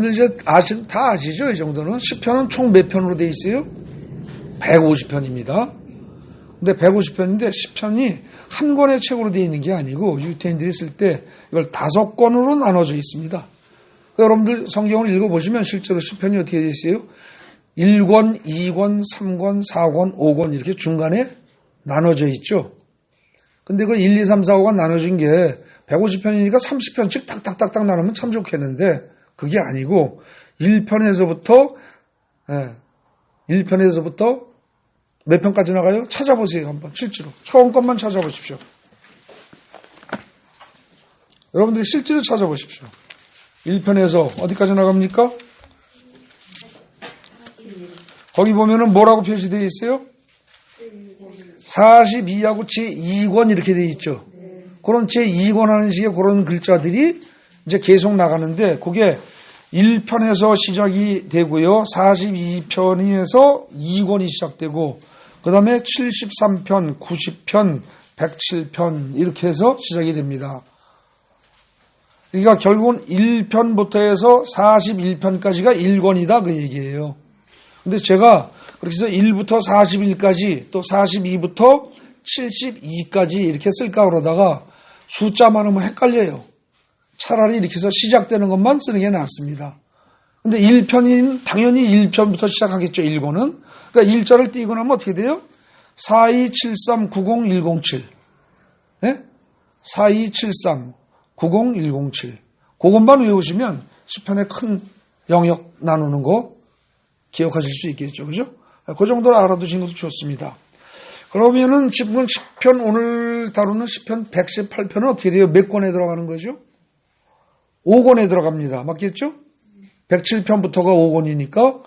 여러분들 이제 다 아시죠? 이 정도는. 시편은 총 몇 편으로 돼 있어요? 150편입니다. 근데 150편인데 시편이 한 권의 책으로 되어 있는 게 아니고 유태인들이 쓸 때 이걸 5권으로 나눠져 있습니다. 여러분들 성경을 읽어보시면 실제로 시편이 어떻게 되어 있어요? 1권, 2권, 3권, 4권, 5권 이렇게 중간에 나눠져 있죠. 근데 그 1, 2, 3, 4, 5권 나눠진 게 150편이니까 30편씩 딱딱딱딱 나누면 참 좋겠는데 그게 아니고 1편에서부터 몇 편까지 나가요? 찾아보세요. 한번 실제로. 처음 것만 찾아보십시오. 여러분들이 실제로 찾아보십시오. 1편에서 어디까지 나갑니까? 거기 보면은 뭐라고 표시되어 있어요? 42하고 제2권 이렇게 되어 있죠. 그런 제2권 하는 식의 그런 글자들이 이제 계속 나가는데 그게 1편에서 시작이 되고요. 42편에서 2권이 시작되고 그 다음에 73편, 90편, 107편 이렇게 해서 시작이 됩니다. 그러니까 결국은 1편부터 해서 41편까지가 1권이다 그 얘기예요. 근데 제가 그렇게 해서 1부터 41까지 또 42부터 72까지 이렇게 쓸까 그러다가 숫자 많으면 헷갈려요. 차라리 이렇게 해서 시작되는 것만 쓰는 게 낫습니다. 근데 1편인 당연히 1편부터 시작하겠죠. 1권은. 그러니까 1자를 띄고 나면 어떻게 돼요? 427390107 네? 427390107 그것만 외우시면 시편의 큰 영역 나누는 거 기억하실 수 있겠죠. 그죠? 그 정도로 알아두신 것도 좋습니다. 그러면은 지금 시편 오늘 다루는 시편 118편은 어떻게 돼요? 몇 권에 들어가는 거죠? 5권에 들어갑니다. 맞겠죠? 107편부터가 5권이니까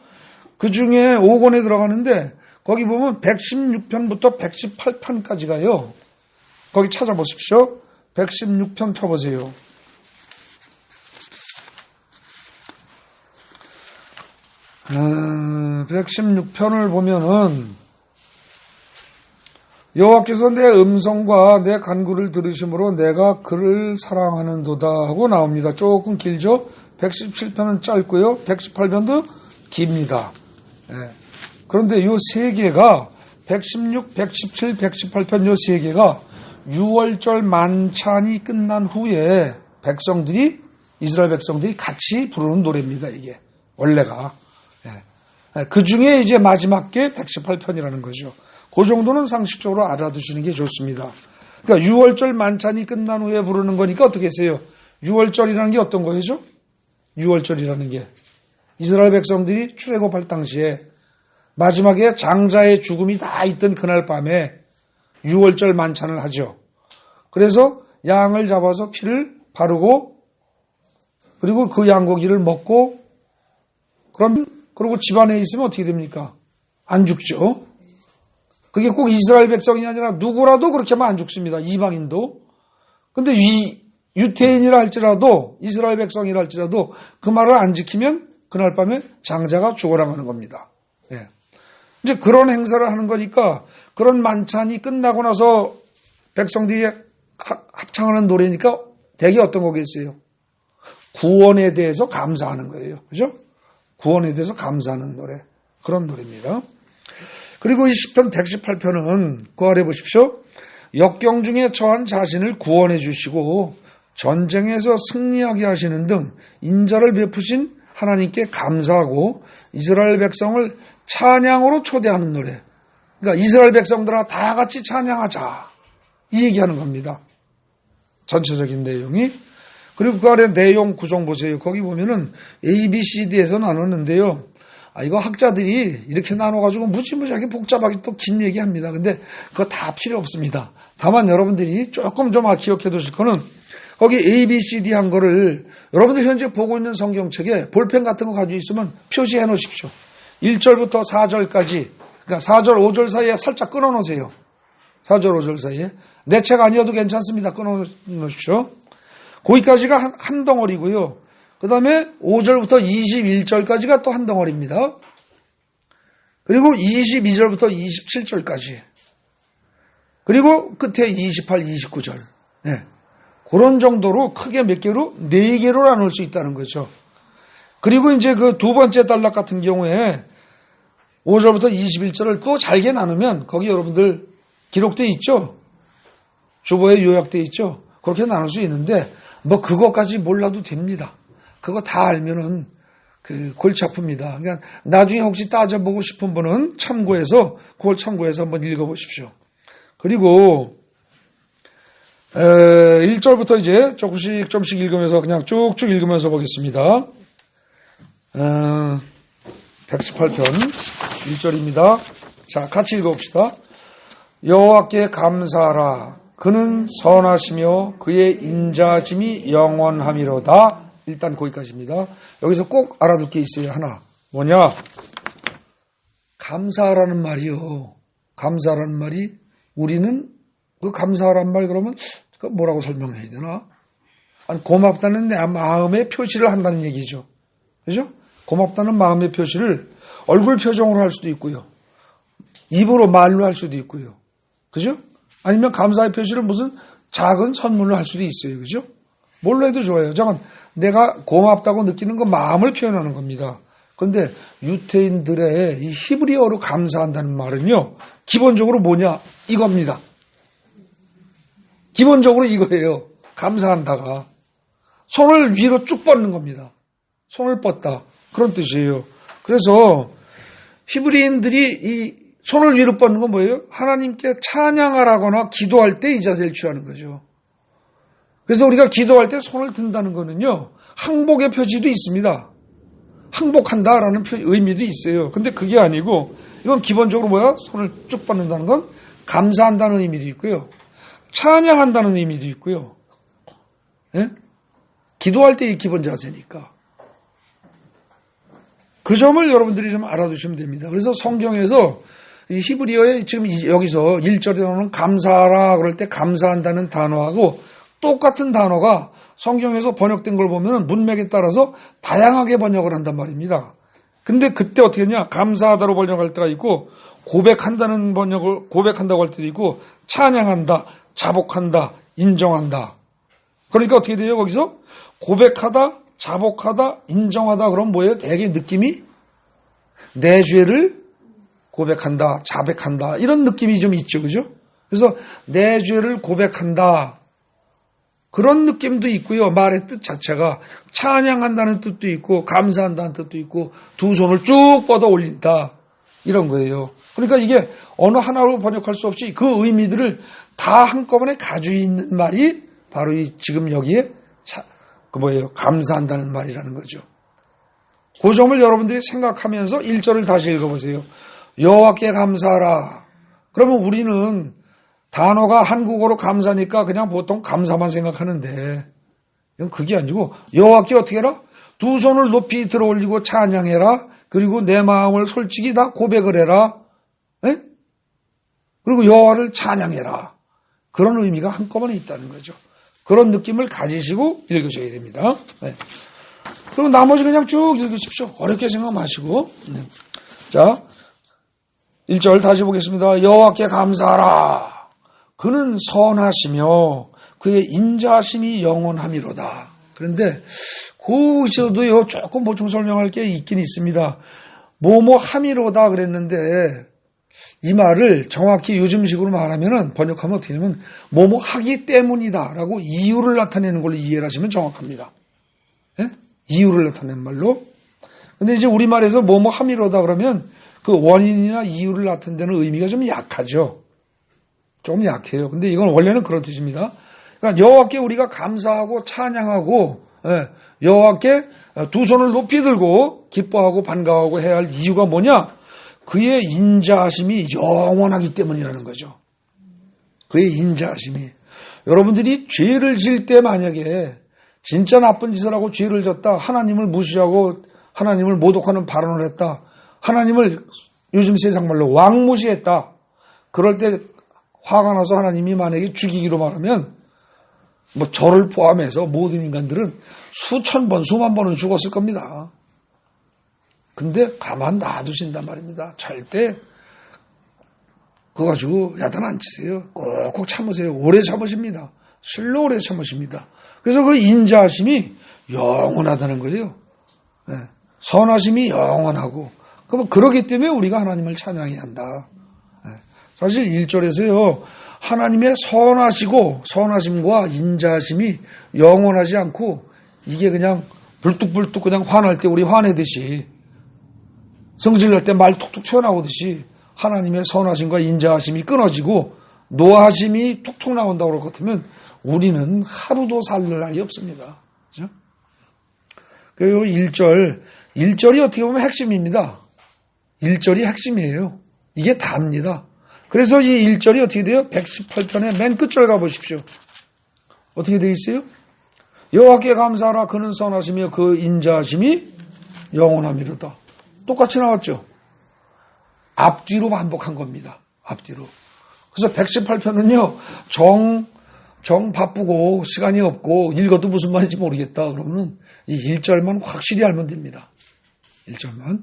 그 중에 5권에 들어가는데 거기 보면 116편부터 118편까지 가요. 거기 찾아보십시오. 116편 펴보세요. 아, 116편을 보면은 여호와께서 내 음성과 내 간구를 들으심으로 내가 그를 사랑하는도다 하고 나옵니다. 조금 길죠? 117편은 짧고요. 118편도 깁니다. 예. 그런데 이 세 개가 116, 117, 118편 이 세 개가 6월절 만찬이 끝난 후에 이스라엘 백성들이 같이 부르는 노래입니다. 이게 원래가. 예. 그 중에 이제 마지막 게 118편이라는 거죠. 그 정도는 상식적으로 알아두시는 게 좋습니다. 그러니까 6월절 만찬이 끝난 후에 부르는 거니까 어떻게 했어요? 6월절이라는 게 어떤 거죠? 6월절이라는 게 이스라엘 백성들이 출애굽할 당시에 마지막에 장자의 죽음이 다 있던 그날 밤에 6월절 만찬을 하죠. 그래서 양을 잡아서 피를 바르고 그리고 그 양고기를 먹고 그리고 집안에 있으면 어떻게 됩니까? 안 죽죠. 그게 꼭 이스라엘 백성이 아니라 누구라도 그렇게 하면 안 죽습니다. 이방인도. 근데 유태인이라 할지라도 이스라엘 백성이라 할지라도 그 말을 안 지키면 그날 밤에 장자가 죽어나가는 겁니다. 예. 이제 그런 행사를 하는 거니까 그런 만찬이 끝나고 나서 백성들이 합창하는 노래니까 대개 어떤 거겠어요? 구원에 대해서 감사하는 거예요. 그죠? 구원에 대해서 감사하는 노래. 그런 노래입니다. 그리고 이 시편 118편은 그 아래 보십시오. 역경 중에 처한 자신을 구원해 주시고 전쟁에서 승리하게 하시는 등 인자를 베푸신 하나님께 감사하고 이스라엘 백성을 찬양으로 초대하는 노래. 그러니까 이스라엘 백성들아 다 같이 찬양하자. 이 얘기하는 겁니다. 전체적인 내용이. 그리고 그 아래 내용 구성 보세요. 거기 보면은 A, B, C, D에서 나눴는데요. 이거 학자들이 이렇게 나눠가지고 무지무지하게 복잡하게 또 긴 얘기합니다. 근데 그거 다 필요 없습니다. 다만 여러분들이 조금 좀 기억해 두실 거는 거기 A, B, C, D 한 거를 여러분들 현재 보고 있는 성경책에 볼펜 같은 거 가지고 있으면 표시해 놓으십시오. 1절부터 4절까지, 그러니까 4절, 5절 사이에 살짝 끊어 놓으세요. 4절, 5절 사이에. 내 책 아니어도 괜찮습니다. 끊어 놓으십시오. 거기까지가 한 덩어리고요. 그 다음에 5절부터 21절까지가 또 한 덩어리입니다. 그리고 22절부터 27절까지. 그리고 끝에 28, 29절. 네. 그런 정도로 크게 몇 개로? 4개로 나눌 수 있다는 거죠. 그리고 이제 그 두 번째 단락 같은 경우에 5절부터 21절을 또 잘게 나누면 거기 여러분들 기록되어 있죠. 주보에 요약되어 있죠. 그렇게 나눌 수 있는데 뭐 그것까지 몰라도 됩니다. 그거 다 알면은 그 골치 아픕니다. 그러니까 나중에 혹시 따져보고 싶은 분은 그걸 참고해서 한번 읽어보십시오. 그리고 1절부터 이제 조금씩 읽으면서 그냥 쭉쭉 읽으면서 보겠습니다. 118편 1절입니다. 자, 같이 읽어봅시다. 여호와께 감사하라. 그는 선하시며 그의 인자심이 영원함이로다. 일단 거기까지입니다. 여기서 꼭 알아둘 게 있어요. 하나. 뭐냐? 감사하라는 말이요. 감사하라는 말이 우리는 그 감사하라는 말 그러면 그 뭐라고 설명해야 되나? 아니, 고맙다는 내 마음의 표시를 한다는 얘기죠. 그죠? 고맙다는 마음의 표시를 얼굴 표정으로 할 수도 있고요. 입으로 말로 할 수도 있고요. 그죠? 아니면 감사의 표시를 무슨 작은 선물로 할 수도 있어요. 그죠? 뭘로 해도 좋아요. 잠깐, 내가 고맙다고 느끼는 그 마음을 표현하는 겁니다. 그런데 유태인들의 이 히브리어로 감사한다는 말은요, 기본적으로 뭐냐? 이겁니다. 기본적으로 이거예요. 감사한다가. 손을 위로 쭉 뻗는 겁니다. 손을 뻗다. 그런 뜻이에요. 그래서 히브리인들이 이 손을 위로 뻗는 건 뭐예요? 하나님께 찬양하라거나 기도할 때 이 자세를 취하는 거죠. 그래서 우리가 기도할 때 손을 든다는 거는요, 항복의 표지도 있습니다. 항복한다라는 의미도 있어요. 근데 그게 아니고, 이건 기본적으로 뭐야? 손을 쭉 뻗는다는 건 감사한다는 의미도 있고요. 찬양한다는 의미도 있고요. 예? 기도할 때의 기본 자세니까. 그 점을 여러분들이 좀 알아두시면 됩니다. 그래서 성경에서 이 히브리어에 지금 여기서 1절에 나오는 감사하라 그럴 때 감사한다는 단어하고 똑같은 단어가 성경에서 번역된 걸 보면 문맥에 따라서 다양하게 번역을 한단 말입니다. 근데 그때 어떻게 했냐? 감사하다로 번역할 때가 있고 고백한다고 할 때도 있고 찬양한다, 자복한다, 인정한다. 그러니까 어떻게 돼요? 거기서 고백하다, 자복하다, 인정하다 그럼 뭐예요? 되게 느낌이 내 죄를 고백한다, 자백한다 이런 느낌이 좀 있죠. 그죠? 그래서 내 죄를 고백한다 그런 느낌도 있고요. 말의 뜻 자체가 찬양한다는 뜻도 있고 감사한다는 뜻도 있고 두 손을 쭉 뻗어 올린다 이런 거예요. 그러니까 이게 어느 하나로 번역할 수 없이 그 의미들을 다 한꺼번에 가지고 있는 말이 바로 이 지금 여기에 감사한다는 말이라는 거죠. 그 점을 여러분들이 생각하면서 1절을 다시 읽어보세요. 여호와께 감사하라. 그러면 우리는 단어가 한국어로 감사니까 그냥 보통 감사만 생각하는데 이건 그게 아니고 여호와께 어떻게 해라? 두 손을 높이 들어 올리고 찬양해라. 그리고 내 마음을 솔직히 다 고백을 해라. 에? 그리고 여호와를 찬양해라. 그런 의미가 한꺼번에 있다는 거죠. 그런 느낌을 가지시고 읽으셔야 됩니다. 네. 그리고 나머지 그냥 쭉 읽으십시오. 어렵게 생각 마시고. 네. 자, 1절 다시 보겠습니다. 여호와께 감사하라. 그는 선하시며 그의 인자심이 영원함이로다. 그런데 거기서도요 조금 보충 설명할 게 있긴 있습니다. 뭐뭐함이로다 그랬는데 이 말을 정확히 요즘식으로 말하면은 번역하면 어떻게 되냐면 뭐뭐하기 때문이다라고 이유를 나타내는 걸로 이해를 하시면 정확합니다. 네? 이유를 나타내는 말로. 근데 이제 우리말에서 뭐뭐함이로다 그러면 그 원인이나 이유를 나타내는 의미가 좀 약하죠. 좀 약해요. 근데 이건 원래는 그런 뜻입니다. 그러니까 여호와께 우리가 감사하고 찬양하고 여호와께 두 손을 높이 들고 기뻐하고 반가워하고 해야 할 이유가 뭐냐? 그의 인자하심이 영원하기 때문이라는 거죠. 그의 인자하심이. 여러분들이 죄를 지을 때 만약에 진짜 나쁜 짓을 하고 죄를 졌다. 하나님을 무시하고 하나님을 모독하는 발언을 했다. 하나님을 요즘 세상 말로 왕무시했다. 그럴 때 화가 나서 하나님이 만약에 죽이기로 말하면 뭐 저를 포함해서 모든 인간들은 수천 번, 수만 번은 죽었을 겁니다. 근데 가만 놔두신단 말입니다. 절대 그거 가지고 야단 안 치세요. 꼭꼭 참으세요. 오래 참으십니다. 실로 오래 참으십니다. 그래서 그 인자하심이 영원하다는 거예요. 선하심이 영원하고. 그렇기 때문에 우리가 하나님을 찬양해야 한다. 사실 1절에서요. 하나님의 선하심과 인자하심이 영원하지 않고 이게 그냥 불뚝불뚝 그냥 화날 때 우리 화내듯이 성질날 때 말 툭툭 튀어나오듯이 하나님의 선하심과 인자하심이 끊어지고 노하심이 툭툭 나온다고 그럴 것 같으면 우리는 하루도 살 날이 없습니다. 그렇죠? 그리고 1절이 어떻게 보면 핵심입니다. 1절이 핵심이에요. 이게 답니다. 그래서 이 1절이 어떻게 돼요? 118편의 맨 끝절 가보십시오. 어떻게 되어 있어요? 여호와께 감사하라. 그는 선하시며 그 인자하심이 영원함이로다. 똑같이 나왔죠. 앞뒤로 반복한 겁니다. 앞뒤로. 그래서 118편은요. 정 바쁘고 시간이 없고 읽어도 무슨 말인지 모르겠다. 그러면 이 1절만 확실히 알면 됩니다. 1절만.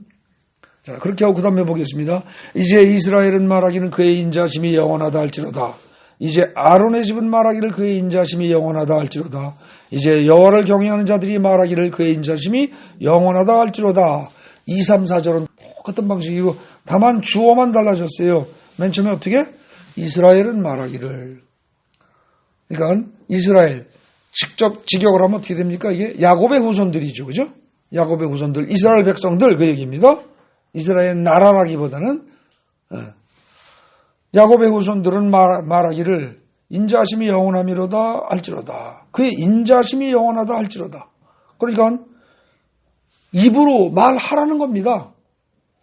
자, 그렇게 하고 그 다음에 보겠습니다. 이제 이스라엘은 말하기는 그의 인자심이 영원하다 할지로다. 이제 아론의 집은 말하기를 그의 인자심이 영원하다 할지로다. 이제 여호와를 경외하는 자들이 말하기를 그의 인자심이 영원하다 할지로다. 2, 3, 4절은 똑같은 방식이고 다만 주어만 달라졌어요. 맨 처음에 어떻게? 이스라엘은 말하기를. 그러니까 이스라엘 직접 직역을 하면 어떻게 됩니까? 이게 야곱의 후손들이죠. 그죠? 야곱의 후손들, 이스라엘 백성들 그 얘기입니다. 이스라엘 나라라기보다는 야곱의 후손들은 말하기를 인자심이 영원함이로다 할지로다. 그의 인자심이 영원하다 할지로다. 그러니까 입으로 말하라는 겁니다.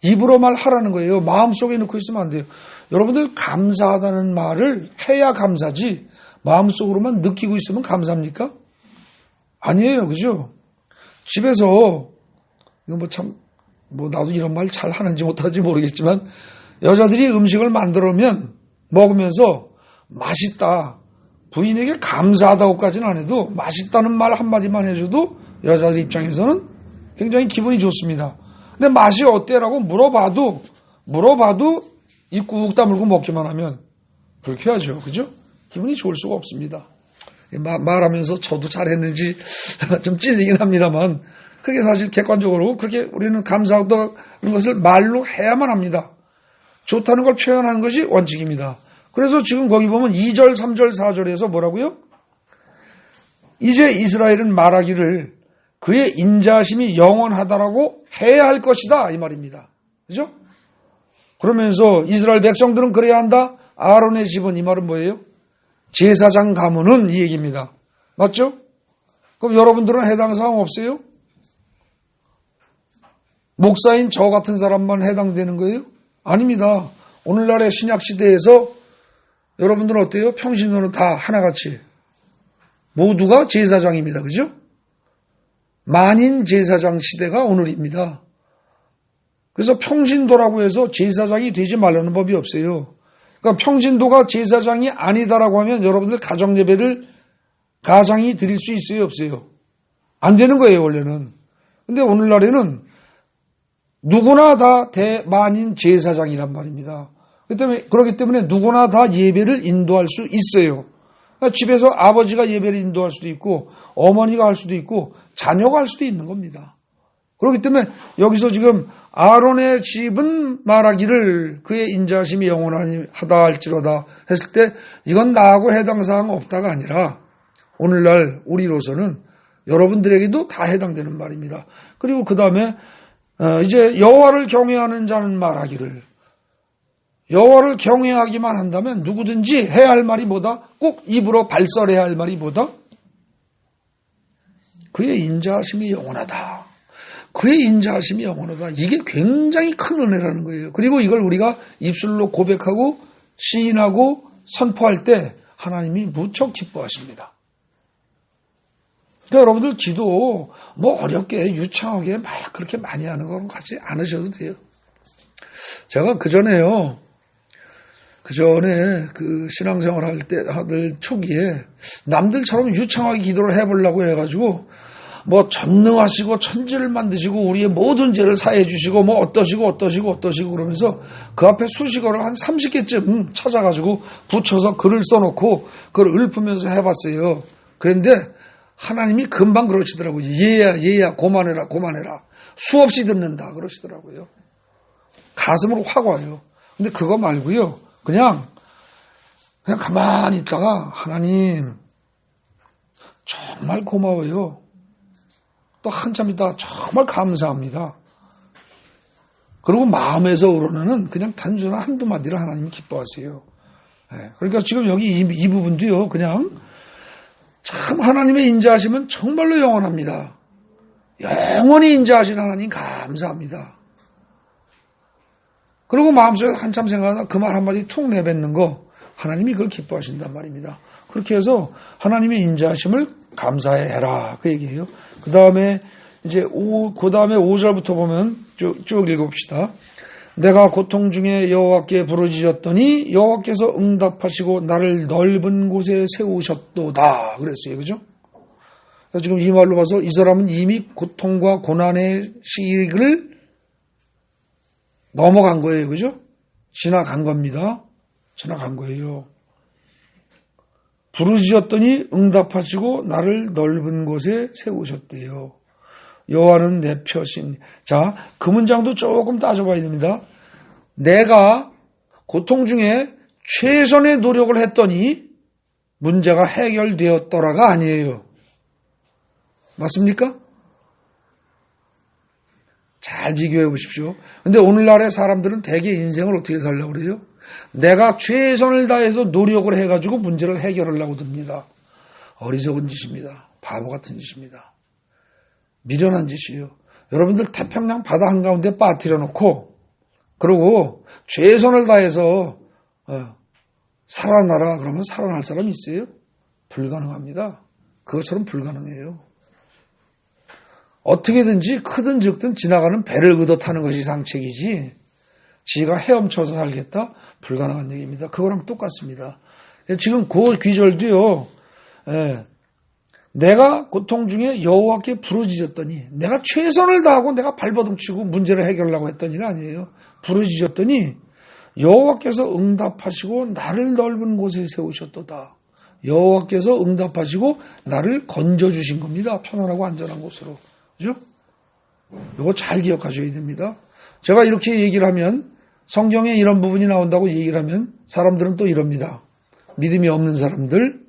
입으로 말하라는 거예요. 마음속에 넣고 있으면 안 돼요. 여러분들 감사하다는 말을 해야 감사지 마음속으로만 느끼고 있으면 감사합니까? 아니에요. 그죠? 집에서 이거 나도 이런 말 잘 하는지 못하는지 모르겠지만 여자들이 음식을 만들어 오면 먹으면서 맛있다. 부인에게 감사하다고까지는 안 해도 맛있다는 말 한마디만 해줘도 여자들 입장에서는 굉장히 기분이 좋습니다. 근데 맛이 어때라고 물어봐도 입 꾹 다물고 먹기만 하면 불쾌하죠. 그죠? 기분이 좋을 수가 없습니다. 말하면서 저도 잘했는지 좀 찔리긴 합니다만 그게 사실 객관적으로 그렇게 우리는 감사하다는 것을 말로 해야만 합니다. 좋다는 걸 표현하는 것이 원칙입니다. 그래서 지금 거기 보면 2절, 3절, 4절에서 뭐라고요? 이제 이스라엘은 말하기를 그의 인자심이 영원하다라고 해야 할 것이다 이 말입니다. 그죠? 그러면서 이스라엘 백성들은 그래야 한다. 아론의 집은 이 말은 뭐예요? 제사장 가문은 이 얘기입니다. 맞죠? 그럼 여러분들은 해당 사항 없어요? 목사인 저 같은 사람만 해당되는 거예요? 아닙니다. 오늘날의 신약시대에서 여러분들은 어때요? 평신도는 다 하나같이 모두가 제사장입니다. 그죠? 만인 제사장 시대가 오늘입니다. 그래서 평신도라고 해서 제사장이 되지 말라는 법이 없어요. 그러니까 평신도가 제사장이 아니다라고 하면 여러분들 가정예배를 가장이 드릴 수 있어요? 없어요? 안 되는 거예요, 원래는. 근데 오늘날에는 누구나 다 대만인 제사장이란 말입니다. 그렇기 때문에 누구나 다 예배를 인도할 수 있어요. 그러니까 집에서 아버지가 예배를 인도할 수도 있고 어머니가 할 수도 있고 자녀가 할 수도 있는 겁니다. 그렇기 때문에 여기서 지금 아론의 집은 말하기를 그의 인자심이 영원하다 할지로다 했을 때 이건 나하고 해당 사항 없다가 아니라 오늘날 우리로서는 여러분들에게도 다 해당되는 말입니다. 그리고 그 다음에 이제 여호와를 경외하는 자는 말하기를 여호와를 경외하기만 한다면 누구든지 해야 할 말이 뭐다? 꼭 입으로 발설해야 할 말이 뭐다? 그의 인자하심이 영원하다. 그의 인자하심이 영원하다. 이게 굉장히 큰 은혜라는 거예요. 그리고 이걸 우리가 입술로 고백하고 시인하고 선포할 때 하나님이 무척 기뻐하십니다. 그러니까 여러분들 기도 어렵게 유창하게 막 그렇게 많이 하는 건 같이 않으셔도 돼요. 제가 그 전에 그 신앙생활 하들 초기에 남들처럼 유창하게 기도를 해보려고 해가지고 전능하시고 천지를 만드시고 우리의 모든 죄를 사해 주시고 어떠시고 그러면서 그 앞에 수식어를 한 30개쯤 찾아가지고 붙여서 글을 써놓고 그걸 읊으면서 해봤어요. 그런데 하나님이 금방 그러시더라고요. 얘야 고만해라. 수없이 듣는다 그러시더라고요. 가슴으로 확 와요. 근데 그거 말고요. 그냥 가만히 있다가 하나님 정말 고마워요. 또 한참 있다가 정말 감사합니다. 그리고 마음에서 우러나는 그냥 단순한 한두 마디를 하나님이 기뻐하세요. 그러니까 지금 여기 이 부분도요. 그냥 참 하나님의 인자하심은 정말로 영원합니다. 영원히 인자하신 하나님 감사합니다. 그리고 마음속에 한참 생각하다 그 말 한마디 툭 내뱉는 거 하나님이 그걸 기뻐하신단 말입니다. 그렇게 해서 하나님의 인자하심을 감사해라 그 얘기예요. 그 다음에 이제 그 다음에 5절부터 보면 쭉 읽어봅시다. 내가 고통 중에 여호와께 부르짖었더니 여호와께서 응답하시고 나를 넓은 곳에 세우셨도다 그랬어요. 그죠? 그래서 지금 이 말로 봐서 이 사람은 이미 고통과 고난의 시기를 넘어간 거예요. 그죠? 지나간 겁니다. 지나간 거예요. 부르짖었더니 응답하시고 나를 넓은 곳에 세우셨대요. 여호와는 내 표신. 자, 그 문장도 조금 따져봐야 됩니다. 내가 고통 중에 최선의 노력을 했더니 문제가 해결되었더라가 아니에요. 맞습니까? 잘 비교해 보십시오. 근데 오늘날의 사람들은 대개 인생을 어떻게 살려고 그래요? 내가 최선을 다해서 노력을 해가지고 문제를 해결하려고 듭니다. 어리석은 짓입니다. 바보 같은 짓입니다. 미련한 짓이에요. 여러분들 태평양 바다 한가운데 빠뜨려 놓고 그리고 최선을 다해서 살아나라 그러면 살아날 사람이 있어요? 불가능합니다. 그것처럼 불가능해요. 어떻게든지 크든 적든 지나가는 배를 걷어 타는 것이 상책이지 지가 헤엄쳐서 살겠다? 불가능한 얘기입니다. 그거랑 똑같습니다. 지금 그 귀절도요. 내가 고통 중에 여호와께 부르짖었더니 내가 최선을 다하고 내가 발버둥치고 문제를 해결하려고 했더니가 아니에요. 부르짖었더니 여호와께서 응답하시고 나를 넓은 곳에 세우셨도다. 여호와께서 응답하시고 나를 건져주신 겁니다. 편안하고 안전한 곳으로. 그죠? 이거 잘 기억하셔야 됩니다. 제가 이렇게 얘기를 하면 성경에 이런 부분이 나온다고 얘기를 하면 사람들은 또 이럽니다. 믿음이 없는 사람들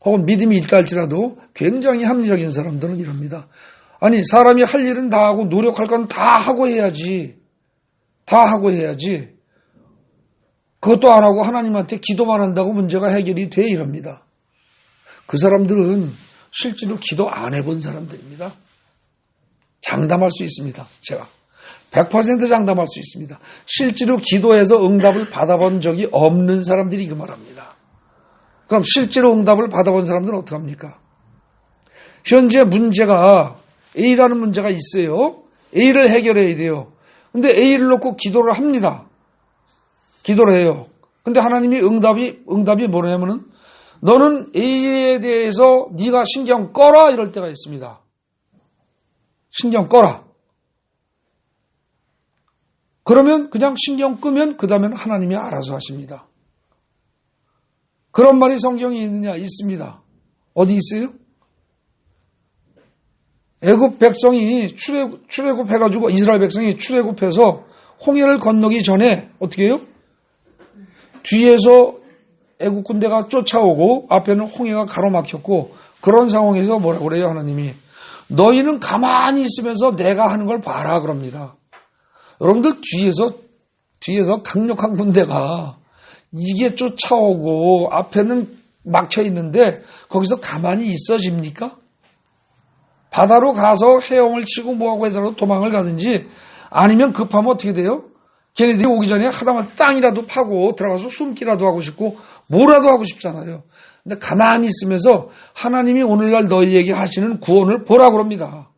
혹은 믿음이 있다 할지라도 굉장히 합리적인 사람들은 이럽니다. 아니 사람이 할 일은 다 하고 노력할 건 다 하고 해야지. 다 하고 해야지. 그것도 안 하고 하나님한테 기도만 한다고 문제가 해결이 돼 이럽니다. 그 사람들은 실제로 기도 안 해본 사람들입니다. 장담할 수 있습니다. 제가 100% 장담할 수 있습니다. 실제로 기도해서 응답을 받아본 적이 없는 사람들이 그 말합니다. 그럼 실제로 응답을 받아본 사람들은 어떡합니까? 현재 문제가 A라는 문제가 있어요. A를 해결해야 돼요. 근데 A를 놓고 기도를 합니다. 기도를 해요. 근데 하나님이 응답이 뭐냐면은 너는 A에 대해서 네가 신경 꺼라 이럴 때가 있습니다. 신경 꺼라. 그러면 그냥 신경 끄면 그 다음에는 하나님이 알아서 하십니다. 그런 말이 성경에 있느냐? 있습니다. 어디 있어요? 애굽 백성이 출애굽해가지고 이스라엘 백성이 출애굽해서 홍해를 건너기 전에 어떻게 해요? 뒤에서 애굽 군대가 쫓아오고 앞에는 홍해가 가로막혔고 그런 상황에서 뭐라고 그래요? 하나님이 너희는 가만히 있으면서 내가 하는 걸 봐라 그럽니다. 여러분들 뒤에서 강력한 군대가 이게 쫓아오고 앞에는 막혀 있는데 거기서 가만히 있어집니까? 바다로 가서 헤엄을 치고 뭐하고 해서 도망을 가든지 아니면 급하면 어떻게 돼요? 걔네들이 오기 전에 하다못해 땅이라도 파고 들어가서 숨기라도 하고 싶고 뭐라도 하고 싶잖아요. 근데 가만히 있으면서 하나님이 오늘날 너희에게 하시는 구원을 보라 그럽니다.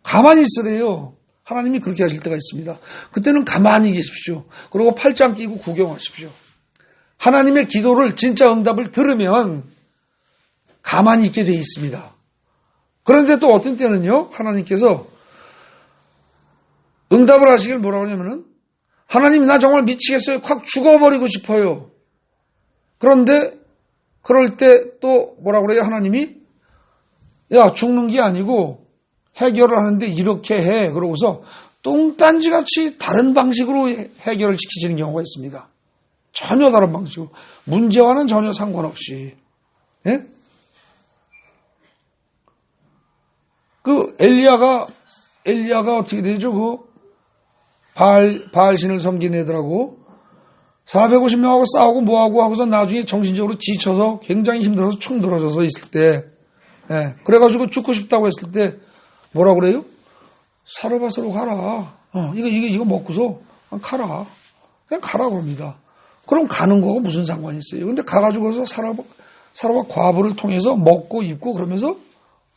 가만히 있으래요. 하나님이 그렇게 하실 때가 있습니다. 그때는 가만히 계십시오. 그리고 팔짱 끼고 구경하십시오. 하나님의 기도를 진짜 응답을 들으면 가만히 있게 돼 있습니다. 그런데 또 어떤 때는요. 하나님께서 응답을 하시길 뭐라고 하냐면은 하나님 나 정말 미치겠어요. 확 죽어버리고 싶어요. 그런데 그럴 때 또 뭐라고 그래요? 하나님이 야 죽는 게 아니고 해결을 하는데 이렇게 해. 그러고서 똥딴지같이 다른 방식으로 해결을 시키시는 경우가 있습니다. 전혀 다른 방식으로. 문제와는 전혀 상관없이. 예? 그 엘리야가 어떻게 되죠? 그 바알신을 섬긴 애들하고 450명하고 싸우고 뭐하고 하고서 나중에 정신적으로 지쳐서 굉장히 힘들어서 충돌어져서 있을 때, 예, 그래가지고 죽고 싶다고 했을 때 뭐라 그래요? 사르밧으로 가라. 이거 먹고서 가라. 그냥 가라 그럽니다. 그럼 가는 거하고 무슨 상관이 있어요? 근데 가가지고서 사르밧 과부를 통해서 먹고 입고 그러면서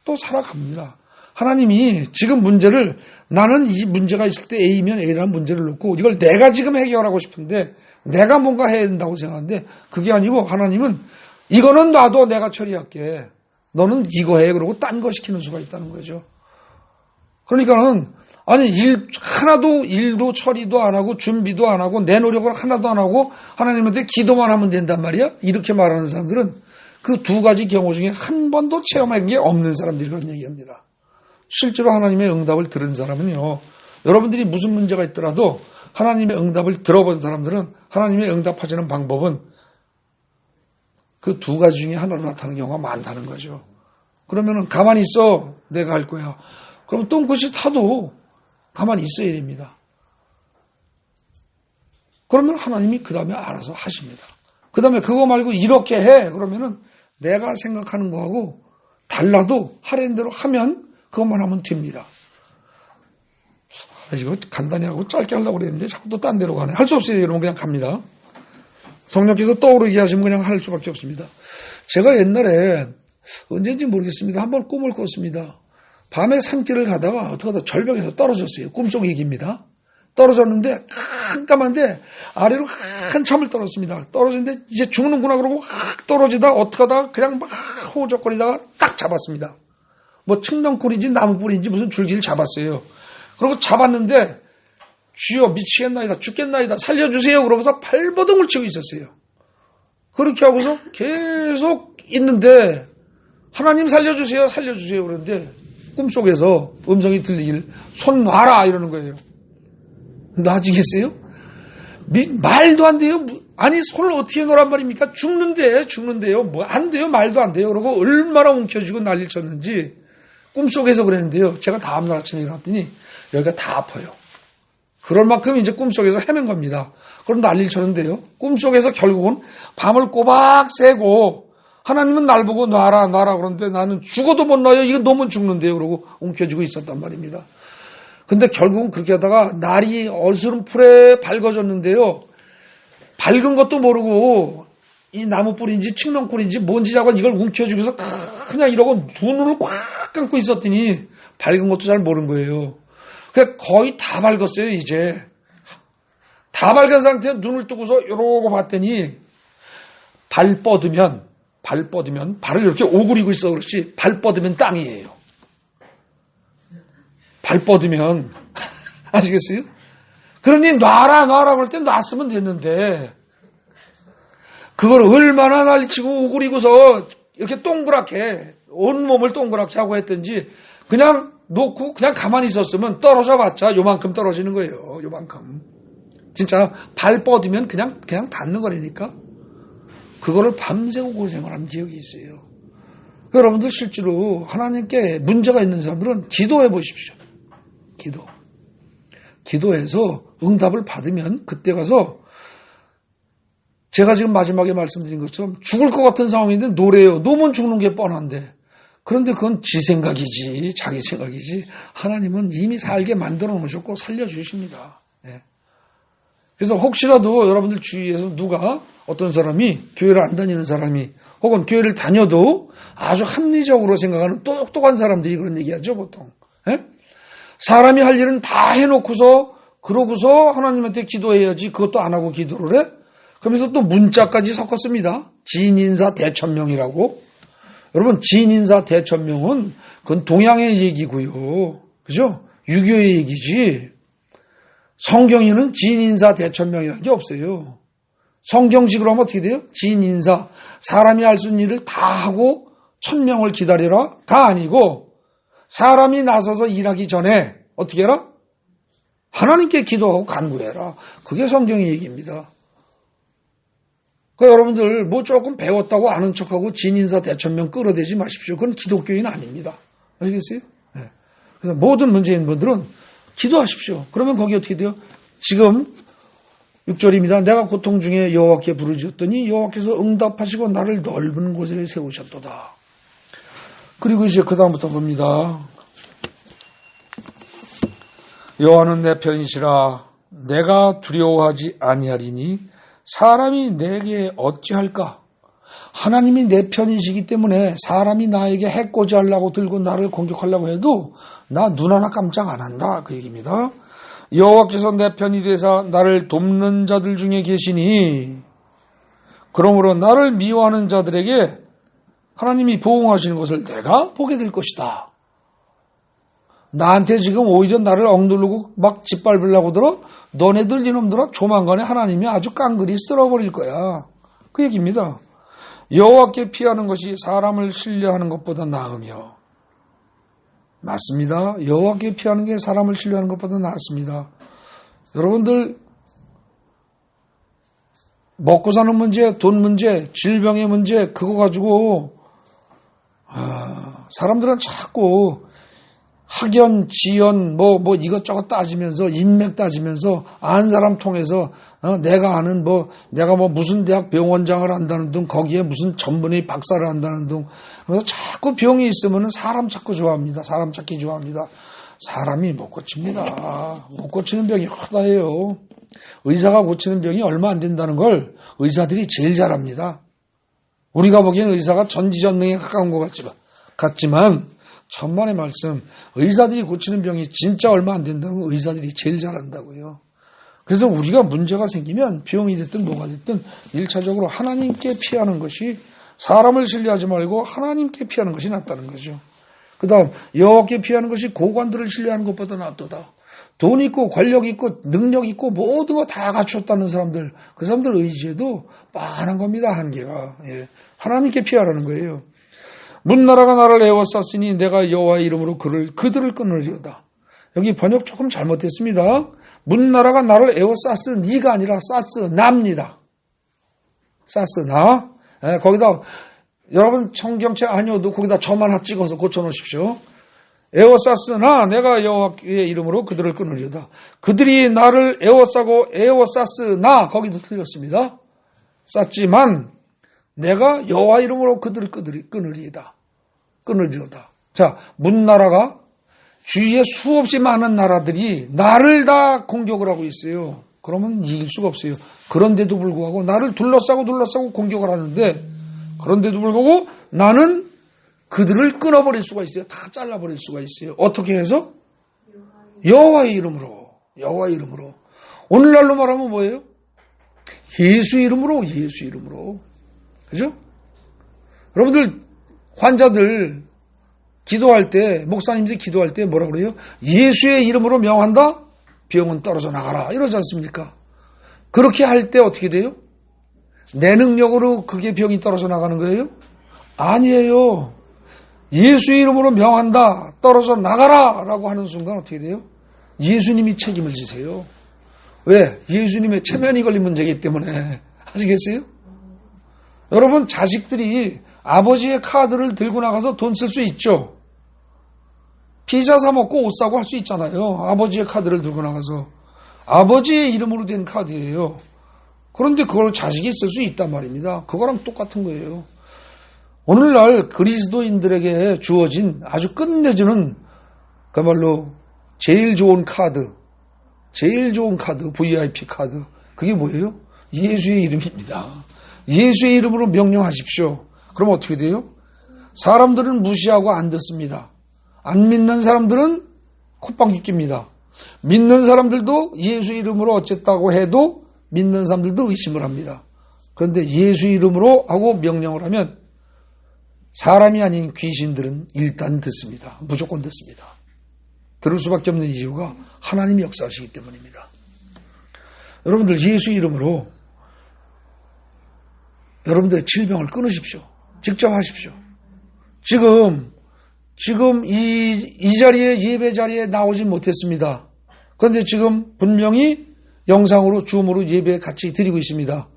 또 살아갑니다. 하나님이 지금 문제를 나는 이 문제가 있을 때 A면 A라는 문제를 놓고 이걸 내가 지금 해결하고 싶은데 내가 뭔가 해야 된다고 생각하는데 그게 아니고 하나님은 이거는 놔도 내가 처리할게. 너는 이거 해. 그러고 딴 거 시키는 수가 있다는 거죠. 그러니까는 아니 하나도 일도 처리도 안 하고 준비도 안 하고 내 노력을 하나도 안 하고 하나님한테 기도만 하면 된단 말이야. 이렇게 말하는 사람들은 그 두 가지 경우 중에 한 번도 체험한 게 없는 사람들이 그런 얘기합니다. 실제로 하나님의 응답을 들은 사람은요. 여러분들이 무슨 문제가 있더라도 하나님의 응답을 들어본 사람들은 하나님의 응답하시는 방법은 그 두 가지 중에 하나로 나타나는 경우가 많다는 거죠. 그러면은 가만히 있어. 내가 할 거야. 그럼 똥끝이 타도 가만히 있어야 됩니다. 그러면 하나님이 그 다음에 알아서 하십니다. 그 다음에 그거 말고 이렇게 해. 그러면은 내가 생각하는 거하고 달라도 하라는 대로 하면 그것만 하면 됩니다. 이거 간단히 하고 짧게 하려고 그랬는데 자꾸 또 딴 데로 가네. 할 수 없어요. 여러분 그냥 갑니다. 성령께서 떠오르게 하시면 그냥 할 수밖에 없습니다. 제가 옛날에 언제인지 모르겠습니다. 한번 꿈을 꿨습니다. 밤에 산길을 가다가 어떻게 하다 절벽에서 떨어졌어요. 꿈속 얘기입니다. 떨어졌는데 깜깜한데 아래로 한참을 떨어졌습니다. 떨어졌는데 이제 죽는구나 그러고 떨어지다 어떻게 하다가 그냥 막 호적거리다가 딱 잡았습니다. 뭐 측렁꿀인지 나무뿌리인지 무슨 줄기를 잡았어요. 그리고 잡았는데 주여 미치겠나이다 죽겠나이다 살려주세요 그러고서 발버둥을 치고 있었어요. 그렇게 하고서 계속 있는데 하나님 살려주세요 그러는데 꿈속에서 음성이 들리길 손 놔라 이러는 거예요. 놔지겠어요? 말도 안 돼요. 아니 손을 어떻게 놓란 말입니까? 죽는데요. 뭐 안 돼요. 말도 안 돼요. 그러고 얼마나 움켜쥐고 난리를 쳤는지 꿈속에서 그랬는데요. 제가 다음날 아침에 일어났더니 여기가 다 아파요. 그럴 만큼 이제 꿈속에서 헤맨 겁니다. 그럼 난리를 쳤는데요. 꿈속에서 결국은 밤을 꼬박 새고 하나님은 날 보고 놔라 그러는데 나는 죽어도 못 놔요. 이거 너무 죽는데요. 그러고 움켜쥐고 있었단 말입니다. 근데 결국은 그렇게 하다가 날이 어스름풀에 밝아졌는데요. 밝은 것도 모르고 이 나무뿌리인지 칡렁꿀인지 뭔지 자고 이걸 움켜쥐고서 그냥 이러고 두 눈을 꽉 감고 있었더니 밝은 것도 잘 모르는 거예요. 그러니까 거의 다 밝았어요. 이제 다 밝은 상태에 눈을 뜨고서 이러고 봤더니 발 뻗으면 발을 이렇게 오그리고 있어 그렇지 발 뻗으면 땅이에요. 발 뻗으면 아시겠어요? 그러니 놔라 그럴 때 놨으면 됐는데 그걸 얼마나 난리치고 오그리고서 이렇게 동그랗게 온몸을 동그랗게 하고 했던지 그냥 놓고 그냥 가만히 있었으면 떨어져 봤자 요만큼 떨어지는 거예요. 요만큼. 진짜 발 뻗으면 그냥 닿는 거라니까. 그거를 밤새고 고생을 한 기억이 있어요. 여러분들 실제로 하나님께 문제가 있는 사람들은 기도해 보십시오. 기도해서 응답을 받으면 그때 가서 제가 지금 마지막에 말씀드린 것처럼 죽을 것 같은 상황인데 노래요. 놓으면 죽는 게 뻔한데. 그런데 그건 지 생각이지 자기 생각이지 하나님은 이미 살게 만들어 놓으셨고 살려주십니다. 네. 그래서 혹시라도 여러분들 주위에서 누가 어떤 사람이 교회를 안 다니는 사람이 혹은 교회를 다녀도 아주 합리적으로 생각하는 똑똑한 사람들이 그런 얘기하죠 보통. 네? 사람이 할 일은 다 해놓고서 그러고서 하나님한테 기도해야지 그것도 안 하고 기도를 해? 그러면서 또 문자까지 섞었습니다. 지인인사 대천명이라고. 여러분 지인인사 대천명은 그건 동양의 얘기고요. 그죠? 유교의 얘기지. 성경에는 지인인사 대천명이라는 게 없어요. 성경식으로 하면 어떻게 돼요? 지인인사. 사람이 할 수 있는 일을 다 하고 천명을 기다리라가 아니고 사람이 나서서 일하기 전에 어떻게 해라? 하나님께 기도하고 간구해라. 그게 성경의 얘기입니다. 그러니까 여러분들 뭐 조금 배웠다고 아는 척하고 진인사 대천명 끌어대지 마십시오. 그건 기독교인 아닙니다. 아시겠어요? 네. 그래서 모든 문제인 분들은 기도하십시오. 그러면 거기 어떻게 돼요? 지금 6절입니다. 내가 고통 중에 여호와께 부르짖었더니 여호와께서 응답하시고 나를 넓은 곳에 세우셨도다. 그리고 이제 그 다음부터 봅니다. 여호와는 내 편이시라 내가 두려워하지 아니하리니 사람이 내게 어찌할까? 하나님이 내 편이시기 때문에 사람이 나에게 해코지 하려고 들고 나를 공격하려고 해도 나 눈 하나 깜짝 안 한다. 그 얘기입니다. 여호와께서 내 편이 되사 나를 돕는 자들 중에 계시니 그러므로 나를 미워하는 자들에게 하나님이 보응하시는 것을 내가 보게 될 것이다. 나한테 지금 오히려 나를 억누르고 막 짓밟으려고 들어? 너네들 이놈들아 조만간에 하나님이 아주 깡그리 쓸어버릴 거야. 그 얘기입니다. 여호와께 피하는 것이 사람을 신뢰하는 것보다 나으며 맞습니다. 여호와께 피하는 게 사람을 신뢰하는 것보다 낫습니다. 여러분들 먹고 사는 문제, 돈 문제, 질병의 문제 그거 가지고 사람들은 자꾸 학연, 지연, 뭐 이것저것 따지면서 인맥 따지면서 아는 사람 통해서 내가 아는 내가 무슨 대학 병원장을 한다는 등 거기에 무슨 전문의 박사를 한다는 등 그래서 자꾸 병이 있으면 사람 찾고 좋아합니다. 사람 찾기 좋아합니다. 사람이 못 고칩니다. 못 고치는 병이 허다해요. 의사가 고치는 병이 얼마 안 된다는 걸 의사들이 제일 잘합니다. 우리가 보기엔 의사가 전지전능에 가까운 것 같지만 천만의 말씀, 의사들이 고치는 병이 진짜 얼마 안 된다는 건 의사들이 제일 잘한다고요. 그래서 우리가 문제가 생기면 병이 됐든 뭐가 됐든 1차적으로 하나님께 피하는 것이 사람을 신뢰하지 말고 하나님께 피하는 것이 낫다는 거죠. 그 다음 여호와께 피하는 것이 고관들을 신뢰하는 것보다 낫도다. 돈 있고 권력 있고 능력 있고 모든 거 다 갖췄다는 사람들 그 사람들 의지에도 빤한 겁니다. 한계가. 예. 하나님께 피하라는 거예요. 문나라가 나를 에워쌌으니 내가 여호와의 이름으로 그들을 끊으리로다. 여기 번역 조금 잘못됐습니다. 문나라가 나를 에워쌌으니가 아니라 쌌으나입니다. 쌌으나. 예, 거기다 여러분 성경책 아니어도 거기다 저만 하나 찍어서 고쳐놓으십시오. 에워쌌으나 내가 여호와의 이름으로 그들을 끊으리로다. 그들이 나를 에워쌌으나 거기도 틀렸습니다. 쌌지만 내가 여호와 이름으로 그들을 끊으리로다. 자, 문나라가 주위에 수없이 많은 나라들이 나를 다 공격을 하고 있어요. 그러면 이길 수가 없어요. 그런데도 불구하고 나를 둘러싸고 공격을 하는데 그런데도 불구하고 나는 그들을 끊어버릴 수가 있어요. 다 잘라버릴 수가 있어요. 어떻게 해서? 여호와의 이름으로. 오늘날로 말하면 뭐예요? 예수 이름으로. 그죠? 여러분들 환자들 기도할 때 목사님들이 기도할 때 뭐라 그래요? 예수의 이름으로 명한다? 병은 떨어져 나가라. 이러지 않습니까? 그렇게 할 때 어떻게 돼요? 내 능력으로 그게 병이 떨어져 나가는 거예요? 아니에요. 예수의 이름으로 명한다. 떨어져 나가라. 라고 하는 순간 어떻게 돼요? 예수님이 책임을 지세요. 왜? 예수님의 체면이 걸린 문제이기 때문에. 아시겠어요? 여러분 자식들이 아버지의 카드를 들고 나가서 돈 쓸 수 있죠. 피자 사 먹고 옷 사고 할 수 있잖아요. 아버지의 카드를 들고 나가서. 아버지의 이름으로 된 카드예요. 그런데 그걸 자식이 쓸 수 있단 말입니다. 그거랑 똑같은 거예요. 오늘날 그리스도인들에게 주어진 아주 끝내주는 그야말로 제일 좋은 카드, VIP 카드. 그게 뭐예요? 예수의 이름입니다. 예수의 이름으로 명령하십시오. 그럼 어떻게 돼요? 사람들은 무시하고 안 듣습니다. 안 믿는 사람들은 콧방귀 낍니다. 믿는 사람들도 예수 이름으로 어쨌다고 해도 믿는 사람들도 의심을 합니다. 그런데 예수 이름으로 하고 명령을 하면 사람이 아닌 귀신들은 일단 듣습니다. 무조건 듣습니다. 들을 수밖에 없는 이유가 하나님이 역사하시기 때문입니다. 여러분들 예수 이름으로 여러분들의 질병을 끊으십시오. 직접 하십시오. 지금 지금 이 자리에 예배 자리에 나오진 못했습니다. 그런데 지금 분명히 영상으로 줌으로 예배 같이 드리고 있습니다.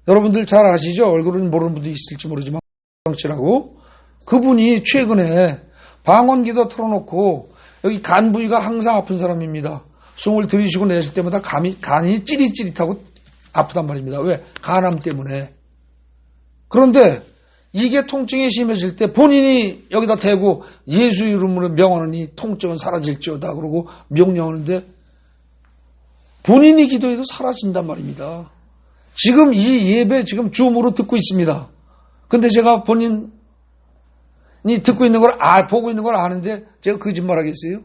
여러분들 잘 아시죠? 얼굴은 모르는 분도 있을지 모르지만 정치라고 그분이 최근에 방언기도 틀어놓고 여기 간 부위가 항상 아픈 사람입니다. 숨을 들이쉬고 내쉴 때마다 간이 찌릿찌릿하고 아프단 말입니다. 왜? 간암 때문에. 그런데 이게 통증이 심해질 때 본인이 여기다 대고 예수 이름으로 명하느니 통증은 사라질지어다 그러고 명령하는데 본인이 기도해도 사라진단 말입니다. 지금 이 예배 지금 줌으로 듣고 있습니다. 근데 제가 본인이 듣고 있는 걸 보고 있는 걸 아는데 제가 거짓말하겠어요?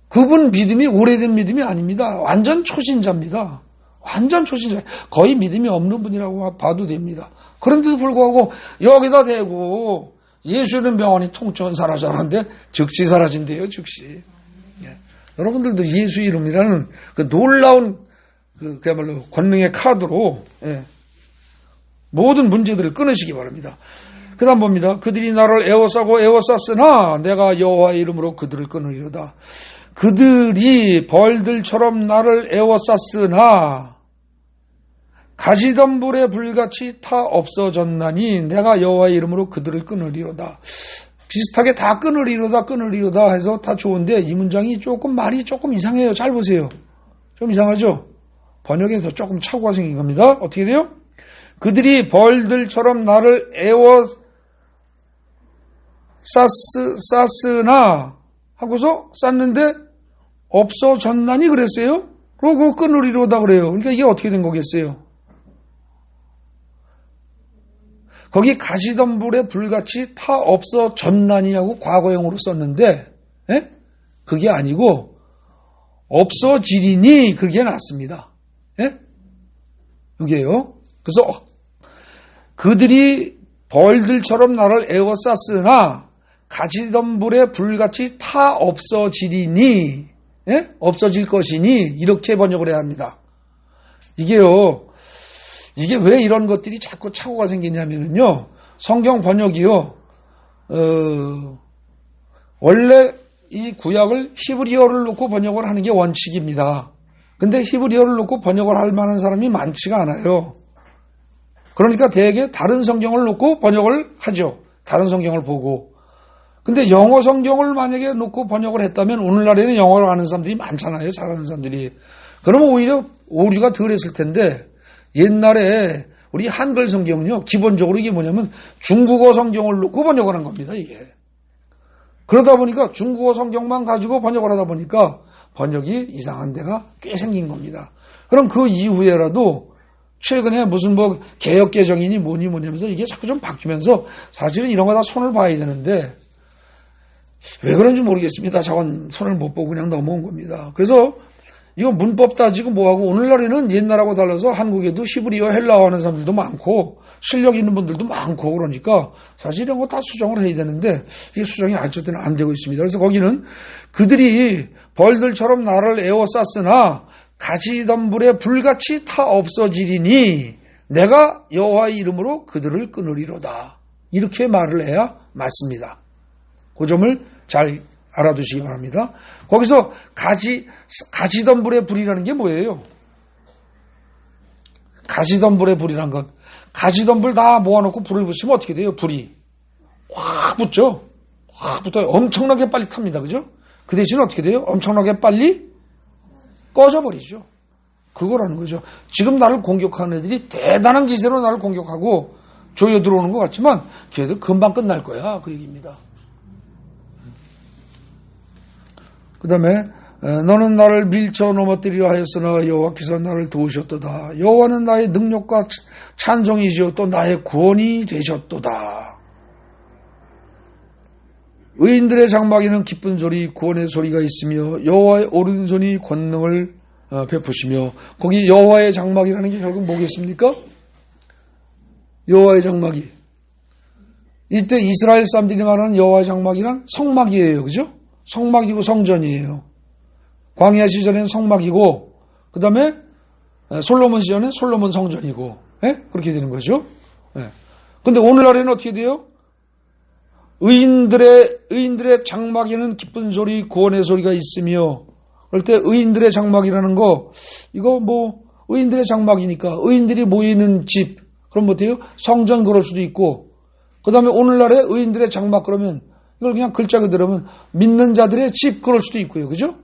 그분 믿음이 오래된 믿음이 아닙니다. 완전 초신자입니다. 완전 초신자. 거의 믿음이 없는 분이라고 봐도 됩니다. 그런데도 불구하고 여기다 대고 예수는 병원이 통증은 사라져라는데 즉시 사라진대요. 즉시. 예. 여러분들도 예수 이름이라는 그 놀라운 그야말로 권능의 카드로 모든 문제들을 끊으시기 바랍니다. 그 다음 봅니다. 그들이 나를 애워싸고 애워쌌으나 내가 여호와의 이름으로 그들을 끊으리로다. 그들이 벌들처럼 나를 애워쌌으나 가시덤불에 불같이 타 없어졌나니 내가 여호와의 이름으로 그들을 끊으리로다. 비슷하게 다 끊으리로다 해서 다 좋은데 이 문장이 말이 조금 이상해요. 잘 보세요. 좀 이상하죠? 번역에서 조금 착오가 생긴 겁니다. 어떻게 돼요? 그들이 벌들처럼 나를 쌌으나 하고서 쌌는데 없어졌나니 그랬어요? 그러고 끊으리로다 그래요. 그러니까 이게 어떻게 된 거겠어요? 거기 가시덤불에 불같이 타 없어졌나니 하고 과거형으로 썼는데 그게 아니고 없어지리니 그게 낫습니다. 여기에요. 그래서 그들이 벌들처럼 나를 애워쌌으나 가시덤불에 불같이 타 없어지리니 없어질 것이니 이렇게 번역을 해야 합니다. 이게 왜 이런 것들이 자꾸 착오가 생기냐면요. 성경 번역이요. 원래 이 구약을 히브리어를 놓고 번역을 하는 게 원칙입니다. 근데 히브리어를 놓고 번역을 할 만한 사람이 많지가 않아요. 그러니까 대개 다른 성경을 놓고 번역을 하죠. 다른 성경을 보고. 근데 영어 성경을 만약에 놓고 번역을 했다면 오늘날에는 영어를 아는 사람들이 많잖아요. 잘하는 사람들이. 그러면 오히려 오류가 덜했을 텐데 옛날에 우리 한글 성경은요. 기본적으로 이게 뭐냐면 중국어 성경을 놓고 번역을 한 겁니다. 이게. 그러다 보니까 중국어 성경만 가지고 번역을 하다 보니까 번역이 이상한 데가 꽤 생긴 겁니다. 그럼 그 이후에라도 최근에 무슨 개혁 개정이니 뭐냐면서 이게 자꾸 좀 바뀌면서 사실은 이런 거 다 손을 봐야 되는데 왜 그런지 모르겠습니다. 저건 손을 못 보고 그냥 넘어온 겁니다. 그래서 이거 문법 따지고 뭐하고 오늘날에는 옛날하고 달라서 한국에도 히브리어 헬라어 하는 사람들도 많고 실력 있는 분들도 많고 그러니까 사실 이런 거 다 수정을 해야 되는데 이게 수정이 어쨌든 안 되고 있습니다. 그래서 거기는 그들이 벌들처럼 나를 애워쌌으나 가시덤불에 불같이 타 없어지리니 내가 여호와의 이름으로 그들을 끊으리로다. 이렇게 말을 해야 맞습니다. 그 점을 잘 알아두시기 바랍니다. 거기서 가시덤불의 불이라는 게 뭐예요? 가시덤불의 불이란 건 가시덤불 다 모아놓고 불을 붙이면 어떻게 돼요? 불이 확 붙죠? 확 붙어요. 엄청나게 빨리 탑니다. 그죠? 그 대신 어떻게 돼요? 엄청나게 빨리 꺼져버리죠. 그거라는 거죠. 지금 나를 공격하는 애들이 대단한 기세로 나를 공격하고 조여 들어오는 것 같지만 걔들 금방 끝날 거야. 그 얘기입니다. 그 다음에 너는 나를 밀쳐 넘어뜨리려 하였으나 여호와께서 나를 도우셨도다. 여호와는 나의 능력과 찬송이시오 또 나의 구원이 되셨도다. 의인들의 장막에는 기쁜 소리 구원의 소리가 있으며 여호와의 오른손이 권능을 베푸시며 거기 여호와의 장막이라는 게 결국 뭐겠습니까? 여호와의 장막이 이때 이스라엘 사람들이 말하는 여호와의 장막이란 성막이에요. 그죠? 성막이고 성전이에요. 광야 시절에는 성막이고 그 다음에 솔로몬 시절에는 솔로몬 성전이고 그렇게 되는 거죠. 근데 오늘날에는 어떻게 돼요? 의인들의 장막에는 기쁜 소리, 구원의 소리가 있으며, 그럴 때 의인들의 장막이라는 거, 이거 뭐 의인들의 장막이니까 의인들이 모이는 집, 그럼 어때요? 성전 그럴 수도 있고, 그 다음에 오늘날의 의인들의 장막 그러면 이걸 그냥 글자 그대로면 믿는 자들의 집 그럴 수도 있고요. 그죠?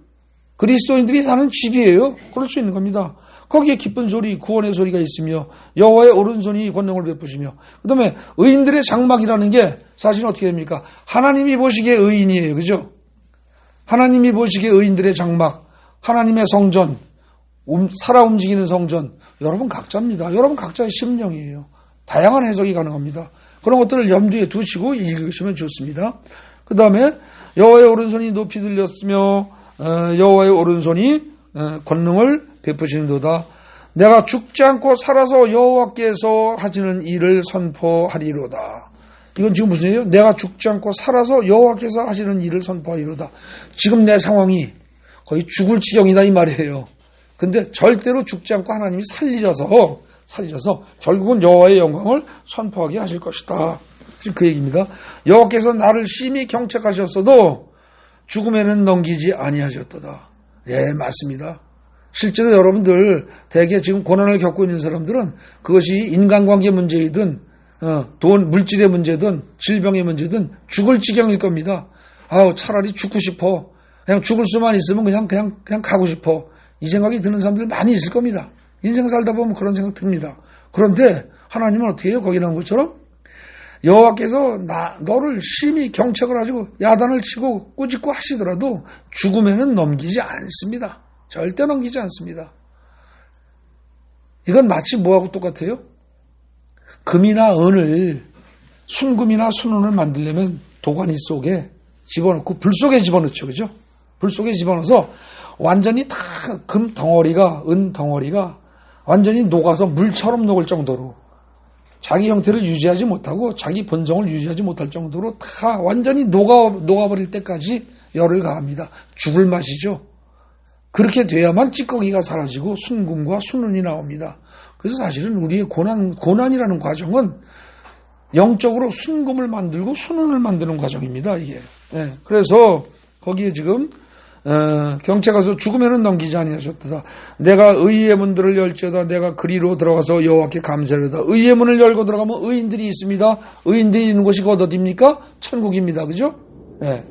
그리스도인들이 사는 집이에요. 그럴 수 있는 겁니다. 거기에 기쁜 소리, 구원의 소리가 있으며 여호와의 오른손이 권능을 베푸시며, 그 다음에 의인들의 장막이라는 게 사실은 어떻게 됩니까? 하나님이 보시기에 의인이에요. 그죠? 하나님이 보시기에 의인들의 장막, 하나님의 성전, 살아 움직이는 성전, 여러분 각자입니다. 여러분 각자의 심령이에요. 다양한 해석이 가능합니다. 그런 것들을 염두에 두시고 읽으시면 좋습니다. 그 다음에 여호와의 오른손이 높이 들렸으며 여호와의 오른손이 권능을 베푸시는도다. 내가 죽지 않고 살아서 여호와께서 하시는 일을 선포하리로다. 이건 지금 무슨 얘기예요? 내가 죽지 않고 살아서 여호와께서 하시는 일을 선포하리로다. 지금 내 상황이 거의 죽을 지경이다 이 말이에요. 근데 절대로 죽지 않고 하나님이 살리셔서 결국은 여호와의 영광을 선포하게 하실 것이다. 지금 그 얘기입니다. 여호와께서 나를 심히 경책하셨어도 죽음에는 넘기지 아니하셨도다. 네, 맞습니다. 실제로 여러분들 대개 지금 고난을 겪고 있는 사람들은 그것이 인간관계 문제이든 돈, 물질의 문제든 질병의 문제든 죽을 지경일 겁니다. 아우, 차라리 죽고 싶어. 그냥 죽을 수만 있으면 그냥 가고 싶어. 이 생각이 드는 사람들 많이 있을 겁니다. 인생 살다 보면 그런 생각 듭니다. 그런데 하나님은 어떻게 해요? 거기 나온 것처럼 여호와께서 너를 심히 경책을 하시고 야단을 치고 꾸짖고 하시더라도 죽음에는 넘기지 않습니다. 절대 넘기지 않습니다. 이건 마치 뭐하고 똑같아요? 금이나 은을, 순금이나 순은을 만들려면 도가니 속에 집어넣고 불 속에 집어넣죠. 그죠? 불 속에 집어넣어서 완전히 다 금 덩어리가, 은 덩어리가 완전히 녹아서 물처럼 녹을 정도로 자기 형태를 유지하지 못하고 자기 본성을 유지하지 못할 정도로 다 완전히 녹아버릴 때까지 열을 가합니다. 죽을 맛이죠. 그렇게 돼야만 찌꺼기가 사라지고 순금과 순은이 나옵니다. 그래서 사실은 우리의 고난이라는 과정은 영적으로 순금을 만들고 순은을 만드는 과정입니다. 이게. 네. 그래서 거기에 지금 경책하서 죽으면은 넘기지 아니하셨도다. 내가 의의 문들을 열지어다. 내가 그리로 들어가서 여호와께 감사하리로다. 의의 문을 열고 들어가면 의인들이 있습니다. 의인들이 있는 곳이 곧 어디입니까? 천국입니다. 그죠? 네.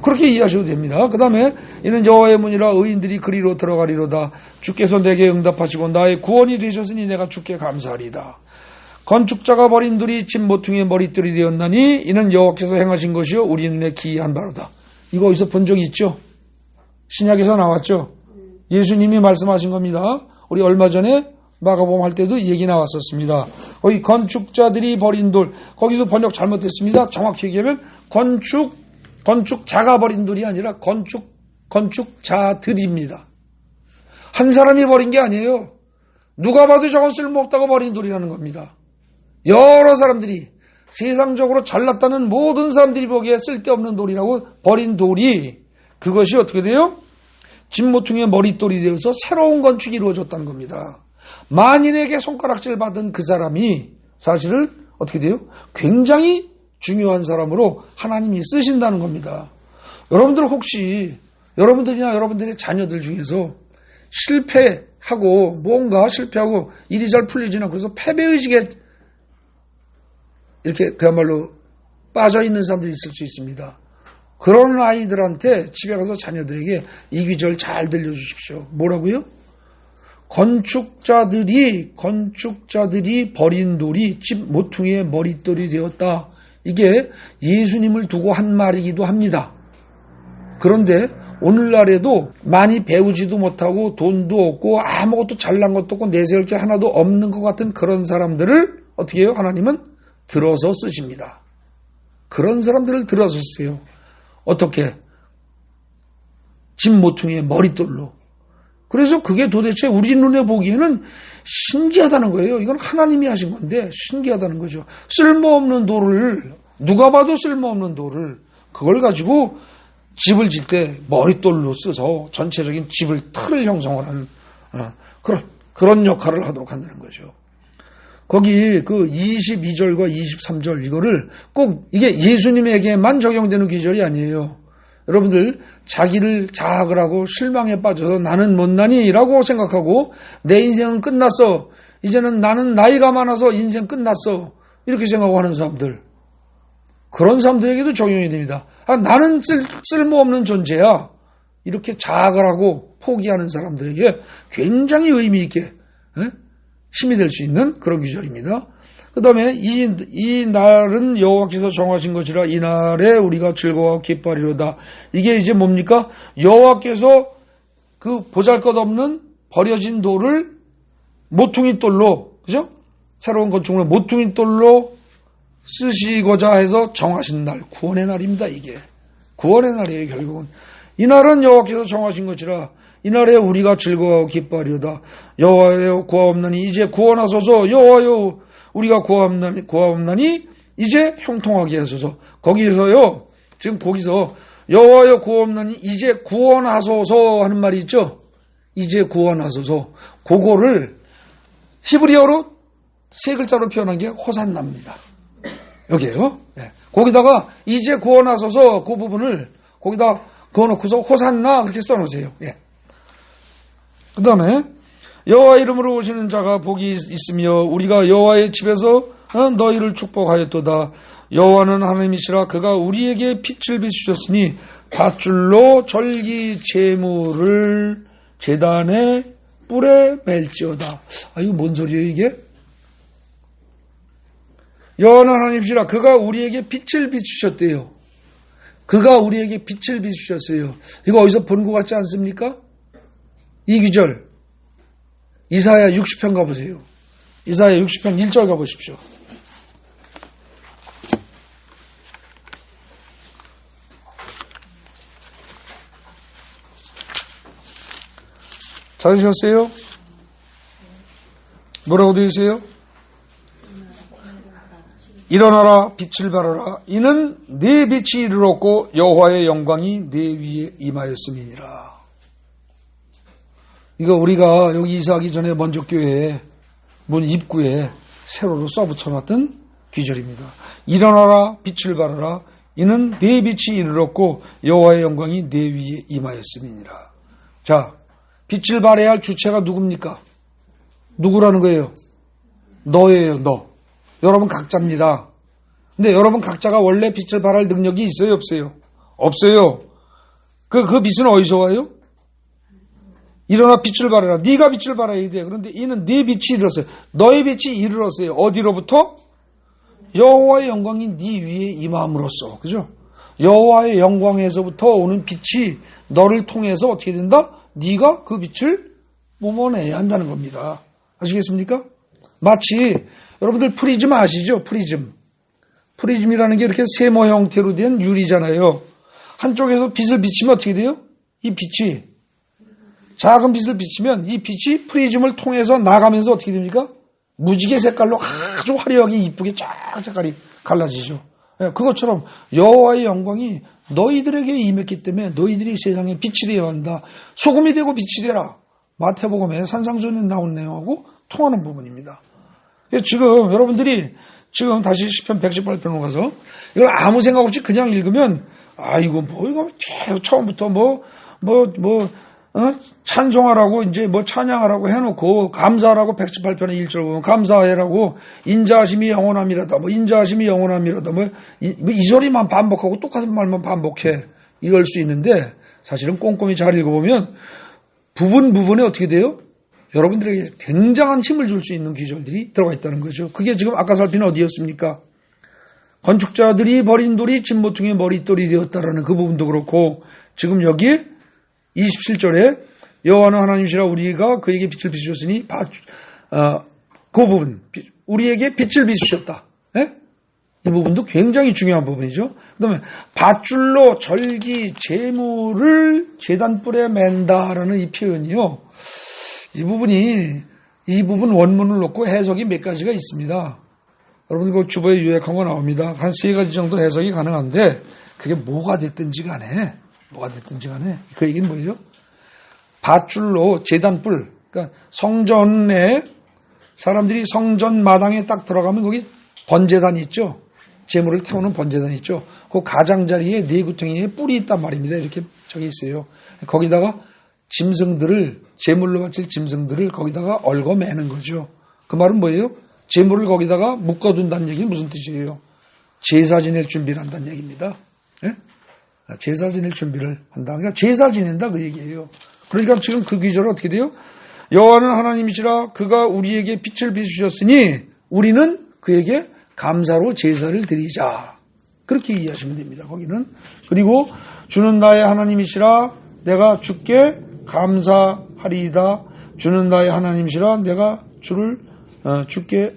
그렇게 이해하셔도 됩니다. 그 다음에 이는 여호와의 문이라 의인들이 그리로 들어가리로다. 주께서 내게 응답하시고 나의 구원이 되셨으니 내가 주께 감사하리다. 건축자가 버린 돌이 집 모퉁이의 머릿돌이 되었나니 이는 여호와께서 행하신 것이요 우리 눈에 기이한 바로다. 이거 어디서 본 적이 있죠? 신약에서 나왔죠? 예수님이 말씀하신 겁니다. 우리 얼마 전에 마가복음 할 때도 얘기 나왔었습니다. 거기 건축자들이 버린 돌, 거기도 번역 잘못됐습니다. 정확히 얘기하면 건축자가 버린 돌이 아니라 건축자들입니다. 한 사람이 버린 게 아니에요. 누가 봐도 저건 쓸모없다고 버린 돌이라는 겁니다. 여러 사람들이, 세상적으로 잘났다는 모든 사람들이 보기에 쓸데없는 돌이라고 버린 돌이, 그것이 어떻게 돼요? 집 모퉁이의 머릿돌이 되어서 새로운 건축이 이루어졌다는 겁니다. 만인에게 손가락질 받은 그 사람이 사실은 어떻게 돼요? 굉장히 중요한 사람으로 하나님이 쓰신다는 겁니다. 여러분들 혹시 여러분들이나 여러분들의 자녀들 중에서 뭔가 실패하고 일이 잘 풀리지 않고 그래서 패배의식에 이렇게 그야말로 빠져있는 사람들이 있을 수 있습니다. 그런 아이들한테 집에 가서 자녀들에게 이 귀절 잘 들려주십시오. 뭐라고요? 건축자들이 버린 돌이 집 모퉁이의 머릿돌이 되었다. 이게 예수님을 두고 한 말이기도 합니다. 그런데 오늘날에도 많이 배우지도 못하고 돈도 없고 아무것도 잘난 것도 없고 내세울 게 하나도 없는 것 같은 그런 사람들을 어떻게 해요? 하나님은 들어서 쓰십니다. 그런 사람들을 들어서 쓰세요. 어떻게? 집 모퉁이의 머릿돌로. 그래서 그게 도대체 우리 눈에 보기에는 신기하다는 거예요. 이건 하나님이 하신 건데 신기하다는 거죠. 쓸모없는 돌을, 누가 봐도 쓸모없는 돌을 그걸 가지고 집을 질 때 머릿돌로 써서 전체적인 틀을 형성을 하는 그런 역할을 하도록 한다는 거죠. 거기 그 22절과 23절 이거를 꼭 이게 예수님에게만 적용되는 기절이 아니에요. 여러분들 자기를 자학을 하고 실망에 빠져서 나는 못나니라고 생각하고 내 인생은 끝났어. 이제는 나는 나이가 많아서 인생 끝났어. 이렇게 생각하고 하는 사람들. 그런 사람들에게도 적용이 됩니다. 나는 쓸모없는 존재야. 이렇게 자학을 하고 포기하는 사람들에게 굉장히 의미 있게 힘이 될 수 있는 그런 기절입니다. 그 다음에 이 날은 여호와께서 정하신 것이라 이 날에 우리가 즐거워 기뻐하리로다. 이게 이제 뭡니까? 여호와께서 그 보잘것없는 버려진 돌을 모퉁이 돌로, 그죠? 새로운 건축물을 모퉁이 돌로 쓰시고자 해서 정하신 날, 구원의 날입니다. 이게 구원의 날이에요. 결국은 이 날은 여호와께서 정하신 것이라 이 날에 우리가 즐거워 기뻐하리로다. 여호와여 구하옵나니 이제 구원하소서. 여호와여 우리가 구하옵나니 이제 형통하게 하소서. 거기서요, 지금 거기서 여호와여 구하옵나니 이제 구원하소서 하는 말이 있죠. 이제 구원하소서. 그거를 히브리어로 세 글자로 표현한 게 호산나입니다. 여기에요. 네. 거기다가 이제 구원하소서 그 부분을 거기다 그어놓고서 호산나 그렇게 써놓으세요. 예. 그 다음에 여호와 이름으로 오시는 자가 복이 있으며 우리가 여호와의 집에서 너희를 축복하였도다. 여호와는 하나님이시라 그가 우리에게 빛을 비추셨으니 밧줄로 절기 제물을 제단의 뿔에 맬지어다. 이거 뭔 소리예요 이게? 여호와는 하나님이시라 그가 우리에게 빛을 비추셨대요. 그가 우리에게 빛을 비추셨어요. 이거 어디서 본 것 같지 않습니까? 이 구절 이사야 60편 가보세요. 이사야 60편 1절 가보십시오. 찾으셨어요? 뭐라고 되어 있어요? 일어나라 빛을 발하라 이는 네 빛이 이르렀고 여호와의 영광이 네 위에 임하였음이니라. 이거 우리가 여기 이사하기 전에 먼저 교회 문 입구에 세로로 써붙여놨던 귀절입니다. 일어나라 빛을 발하라 이는 네 빛이 이르렀고 여호와의 영광이 네 위에 임하였음이니라. 자, 빛을 발해야 할 주체가 누굽니까? 누구라는 거예요? 너예요. 너. 여러분 각자입니다. 근데 여러분 각자가 원래 빛을 발할 능력이 있어요? 없어요? 없어요. 그 빛은 어디서 와요? 일어나 빛을 발해라. 네가 빛을 발해야 돼. 그런데 이는 네 빛이 이르렀어요. 너의 빛이 이르렀어요. 어디로부터? 여호와의 영광이 네 위에 임함으로써. 그죠? 여호와의 영광에서부터 오는 빛이 너를 통해서 어떻게 된다? 네가 그 빛을 뿜어내야 한다는 겁니다. 아시겠습니까? 마치 여러분들 프리즘 아시죠? 프리즘이라는 게 이렇게 세모 형태로 된 유리잖아요. 한쪽에서 빛을 비치면 어떻게 돼요? 이 빛이 작은 빛을 비치면 이 빛이 프리즘을 통해서 나가면서 어떻게 됩니까? 무지개 색깔로 아주 화려하게 이쁘게 쫙 색깔이 갈라지죠. 그것처럼 여호와의 영광이 너희들에게 임했기 때문에 너희들이 세상에 빛이 되어야 한다. 소금이 되고 빛이 되라. 마태복음에 산상수훈에 나온 내용하고 통하는 부분입니다. 지금 여러분들이 지금 다시 시편 118편으로 가서 이걸 아무 생각 없이 그냥 읽으면 이거 처음부터 찬송하라고 이제 찬양하라고 해놓고 감사하라고 118편의 1절 보면 감사해라고 인자하심이 영원함이라다 인자하심이 영원함이라다 이 소리만 반복하고 똑같은 말만 반복해 이럴 수 있는데 사실은 꼼꼼히 잘 읽어보면 부분에 어떻게 돼요? 여러분들에게 굉장한 힘을 줄 수 있는 기절들이 들어가 있다는 거죠. 그게 지금 아까 살피는 어디였습니까? 건축자들이 버린 돌이 진모퉁이의 머릿돌이 되었다라는 그 부분도 그렇고 지금 여기 27절에 여호와는 하나님이시라 우리가 그에게 빛을 비추셨으니 그 부분 우리에게 빛을 비추셨다. 이 부분도 굉장히 중요한 부분이죠. 그 다음에 밧줄로 절기 제물을 제단뿔에 맨다라는 이 표현이요. 이 부분 원문을 놓고 해석이 몇 가지가 있습니다. 여러분 그 주보에 요약한 거 나옵니다. 한 3가지 정도 해석이 가능한데 그게 뭐가 됐든지 간에 그 얘기는 뭐예요? 밧줄로 제단뿔 그러니까 성전에 사람들이 성전 마당에 딱 들어가면 거기 번제단이 있죠. 제물을 태우는 번제단이 있죠. 그 가장자리에 네 구덩이에 뿔이 있단 말입니다. 이렇게 저기 있어요. 거기다가 짐승들을, 제물로 바칠 짐승들을 거기다가 얽어 매는 거죠. 그 말은 뭐예요? 제물을 거기다가 묶어둔다는 얘기는 무슨 뜻이에요? 제사 지낼 준비를 한다는 얘기입니다. 예? 제사 지낼 준비를 한다. 그러니까 제사 지낸다 그 얘기예요. 그러니까 지금 그 귀절은 어떻게 돼요? 여호와는 하나님이시라 그가 우리에게 빛을 비추셨으니 우리는 그에게 감사로 제사를 드리자. 그렇게 이해하시면 됩니다. 거기는. 그리고 주는 나의 하나님이시라 내가 주께 감사하리이다. 주는 나의 하나님이시라 내가 주께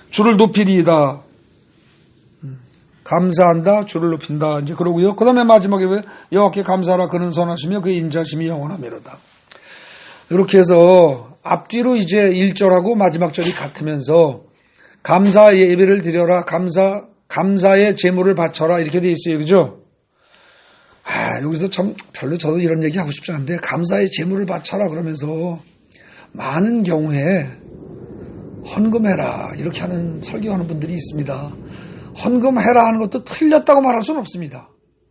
주를 높이리이다. 감사한다. 주를 높인다. 이제 그러고요. 그 다음에 마지막에 왜 여호와께 감사하라 그는 선하시며 그의 인자심이 영원하미로다. 이렇게 해서 앞뒤로 이제 1절하고 마지막 절이 같으면서 감사 예배를 드려라. 감사의 제물을 바쳐라. 이렇게 돼 있어요. 그죠? 여기서 참 별로 저도 이런 얘기 하고 싶지 않은데 감사의 제물을 바쳐라 그러면서 많은 경우에 헌금해라. 이렇게 하는 설교하는 분들이 있습니다. 헌금해라 하는 것도 틀렸다고 말할 수는 없습니다.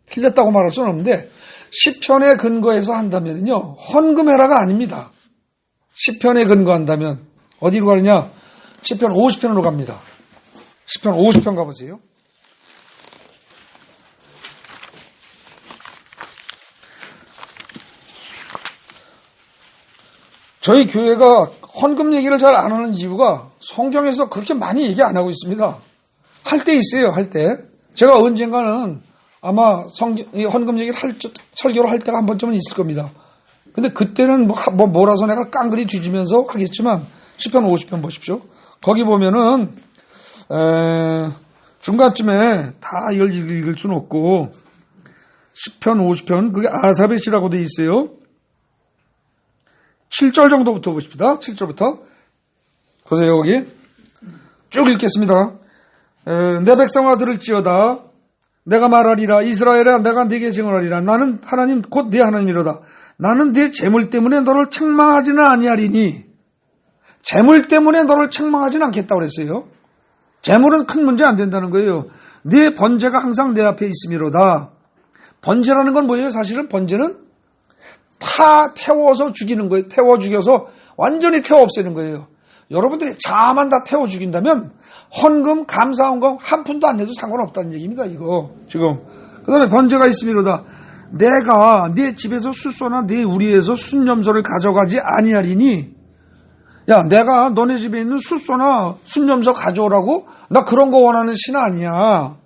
틀렸다고 말할 수는 없는데 시편에 근거해서 한다면요. 헌금해라가 아닙니다. 시편에 근거한다면 어디로 가느냐? 시편 50편으로 갑니다. 시편 50편 가보세요. 저희 교회가 헌금 얘기를 잘 안 하는 이유가 성경에서 그렇게 많이 얘기 안 하고 있습니다. 할 때 있어요, 할 때. 제가 언젠가는 아마 헌금 얘기를 설교를 할 때가 한 번쯤은 있을 겁니다. 근데 그때는 몰아서 내가 깡그리 뒤지면서 하겠지만, 시편 50편 보십시오. 거기 보면은, 중간쯤에 다 읽을 수는 없고, 시편 50편, 그게 아사벳이라고 돼 있어요. 7절 정도부터 보십시다. 7절부터. 보세요, 거기. 쭉 읽겠습니다. 내 백성아 들을지어다. 내가 말하리라. 이스라엘아 내가 네게 증언하리라. 나는 하나님 곧 네 하나님이로다. 나는 네 재물 때문에 너를 책망하지는 아니하리니. 재물 때문에 너를 책망하지는 않겠다고 그랬어요. 재물은 큰 문제 안 된다는 거예요. 네 번제가 항상 내 앞에 있음이로다. 번제라는 건 뭐예요? 사실은 번제는 다 태워서 죽이는 거예요. 태워 죽여서 완전히 태워 없애는 거예요. 여러분들이 자만 다 태워 죽인다면 헌금, 감사헌금 한 푼도 안 내도 상관없다는 얘기입니다. 이거 지금. 그 다음에 번제가 있음이로다. 내가 네 집에서 숫소나 네 우리에서 순념소를 가져가지 아니하리니. 야, 내가 너네 집에 있는 숫소나 순념소 가져오라고? 나 그런 거 원하는 신 아니야.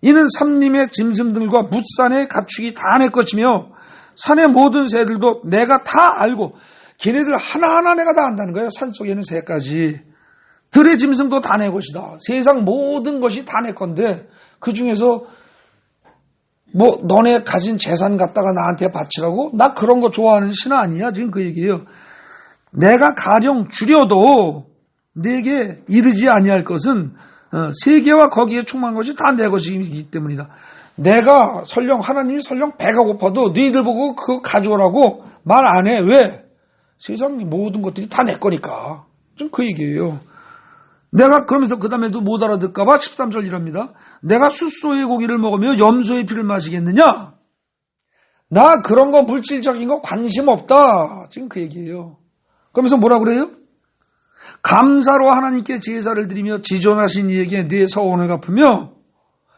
이는 삼림의 짐승들과 뭇산의 가축이 다 내 것이며 산의 모든 새들도 내가 다 알고 걔네들 하나하나 내가 다 안다는 거예요. 산속에 있는 새까지. 들의 짐승도 다 내 것이다. 세상 모든 것이 다 내 건데 그 중에서 너네 가진 재산 갖다가 나한테 바치라고? 나 그런 거 좋아하는 신 아니야. 지금 그 얘기예요. 내가 가령 주려도 내게 이르지 아니할 것은 세계와 거기에 충만한 것이 다 내 것이기 때문이다. 내가 하나님이 설령 배가 고파도 너희들 보고 그거 가져오라고 말 안 해. 왜? 세상 모든 것들이 다 내 거니까. 좀 그 얘기예요. 내가 그러면서 그 다음에도 못 알아듣을까봐 13절 이랍니다. 내가 숫소의 고기를 먹으며 염소의 피를 마시겠느냐? 나 그런 거 물질적인 거 관심 없다. 지금 그 얘기예요. 그러면서 뭐라 그래요? 감사로 하나님께 제사를 드리며 지존하신 이에게 내 서원을 갚으며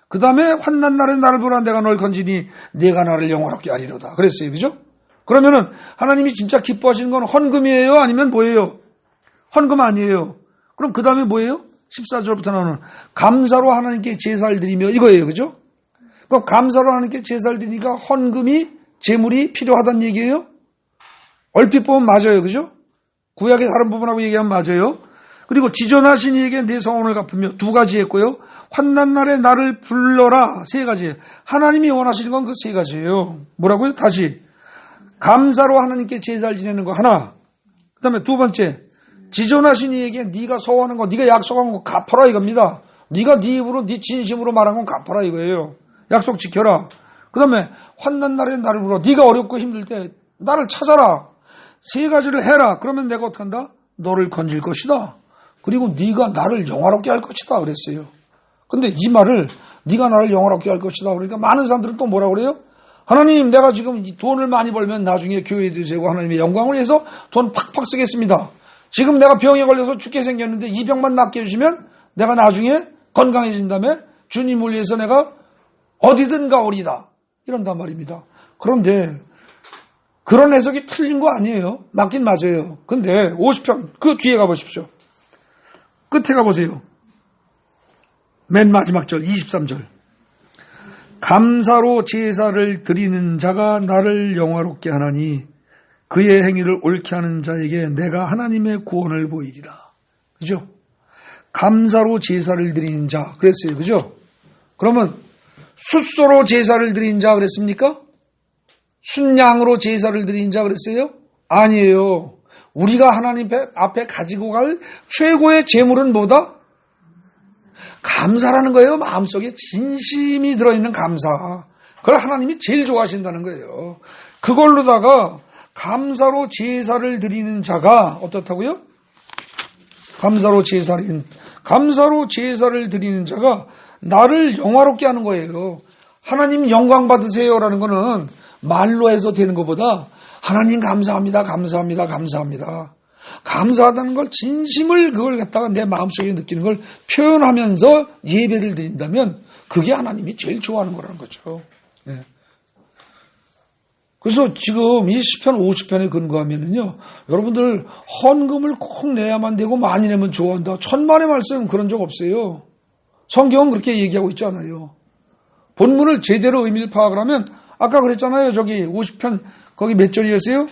그 다음에 환난 날에 나를 보라 내가 널 건지니 내가 나를 영화롭게 하리로다. 그랬어요. 그죠? 그러면은 하나님이 진짜 기뻐하시는 건 헌금이에요? 아니면 뭐예요? 헌금 아니에요. 그럼 그 다음에 뭐예요? 14절부터 나오는 감사로 하나님께 제사를 드리며 이거예요. 그죠? 그럼 감사로 하나님께 제사를 드리니까 헌금이 제물이 필요하다는 얘기예요? 얼핏 보면 맞아요. 그죠? 구약의 다른 부분하고 얘기하면 맞아요. 그리고 지존하신 이에게 내 서원을 갚으며 두 가지 했고요. 환난 날에 나를 불러라 세 가지예요. 하나님이 원하시는 건 그 세 가지예요. 뭐라고요? 다시 감사로 하나님께 제사를 지내는 거 하나. 그 다음에 두 번째 지존하신 이에게 네가 서원한 거 네가 약속한 거 갚아라 이겁니다. 네가 네 입으로 네 진심으로 말한 건 갚아라 이거예요. 약속 지켜라. 그 다음에 환난 날에 나를 불러 네가 어렵고 힘들 때 나를 찾아라. 세 가지를 해라. 그러면 내가 어떡한다? 너를 건질 것이다. 그리고 네가 나를 영화롭게 할 것이다 그랬어요. 근데 이 말을 네가 나를 영화롭게 할 것이다 그러니까 많은 사람들은 또 뭐라 그래요? 하나님, 내가 지금 돈을 많이 벌면 나중에 교회에 드리고 하나님의 영광을 위해서 돈 팍팍 쓰겠습니다. 지금 내가 병에 걸려서 죽게 생겼는데 이 병만 낫게 해주시면 내가 나중에 건강해진 다음에 주님을 위해서 내가 어디든 가오리다. 이런단 말입니다. 그런데 그런 해석이 틀린 거 아니에요. 맞긴 맞아요. 근데 50편 그 뒤에 가보십시오. 끝에 가보세요. 맨 마지막 절 23절. 감사로 제사를 드리는 자가 나를 영화롭게 하나니 그의 행위를 옳게 하는 자에게 내가 하나님의 구원을 보이리라. 그죠? 감사로 제사를 드리는 자 그랬어요. 그죠? 그러면 숫소로 제사를 드린 자 그랬습니까? 순양으로 제사를 드린 자 그랬어요? 아니에요. 우리가 하나님 앞에 가지고 갈 최고의 제물은 뭐다? 감사라는 거예요. 마음속에 진심이 들어있는 감사. 그걸 하나님이 제일 좋아하신다는 거예요. 그걸로다가 감사로 제사를 드리는 자가 어떻다고요? 감사로 제사를 드리는 자가 나를 영화롭게 하는 거예요. 하나님 영광 받으세요라는 거는 말로 해서 되는 것보다 하나님 감사합니다. 감사하다는 걸 진심을 그걸 갖다가 내 마음속에 느끼는 걸 표현하면서 예배를 드린다면 그게 하나님이 제일 좋아하는 거라는 거죠. 네. 그래서 지금 이 시편 50편에 근거하면은요, 여러분들 헌금을 꼭 내야만 되고 많이 내면 좋아한다. 천만의 말씀 그런 적 없어요. 성경은 그렇게 얘기하고 있지 않아요. 본문을 제대로 의미를 파악을 하면 아까 그랬잖아요. 저기 50편 거기 몇 절이었어요?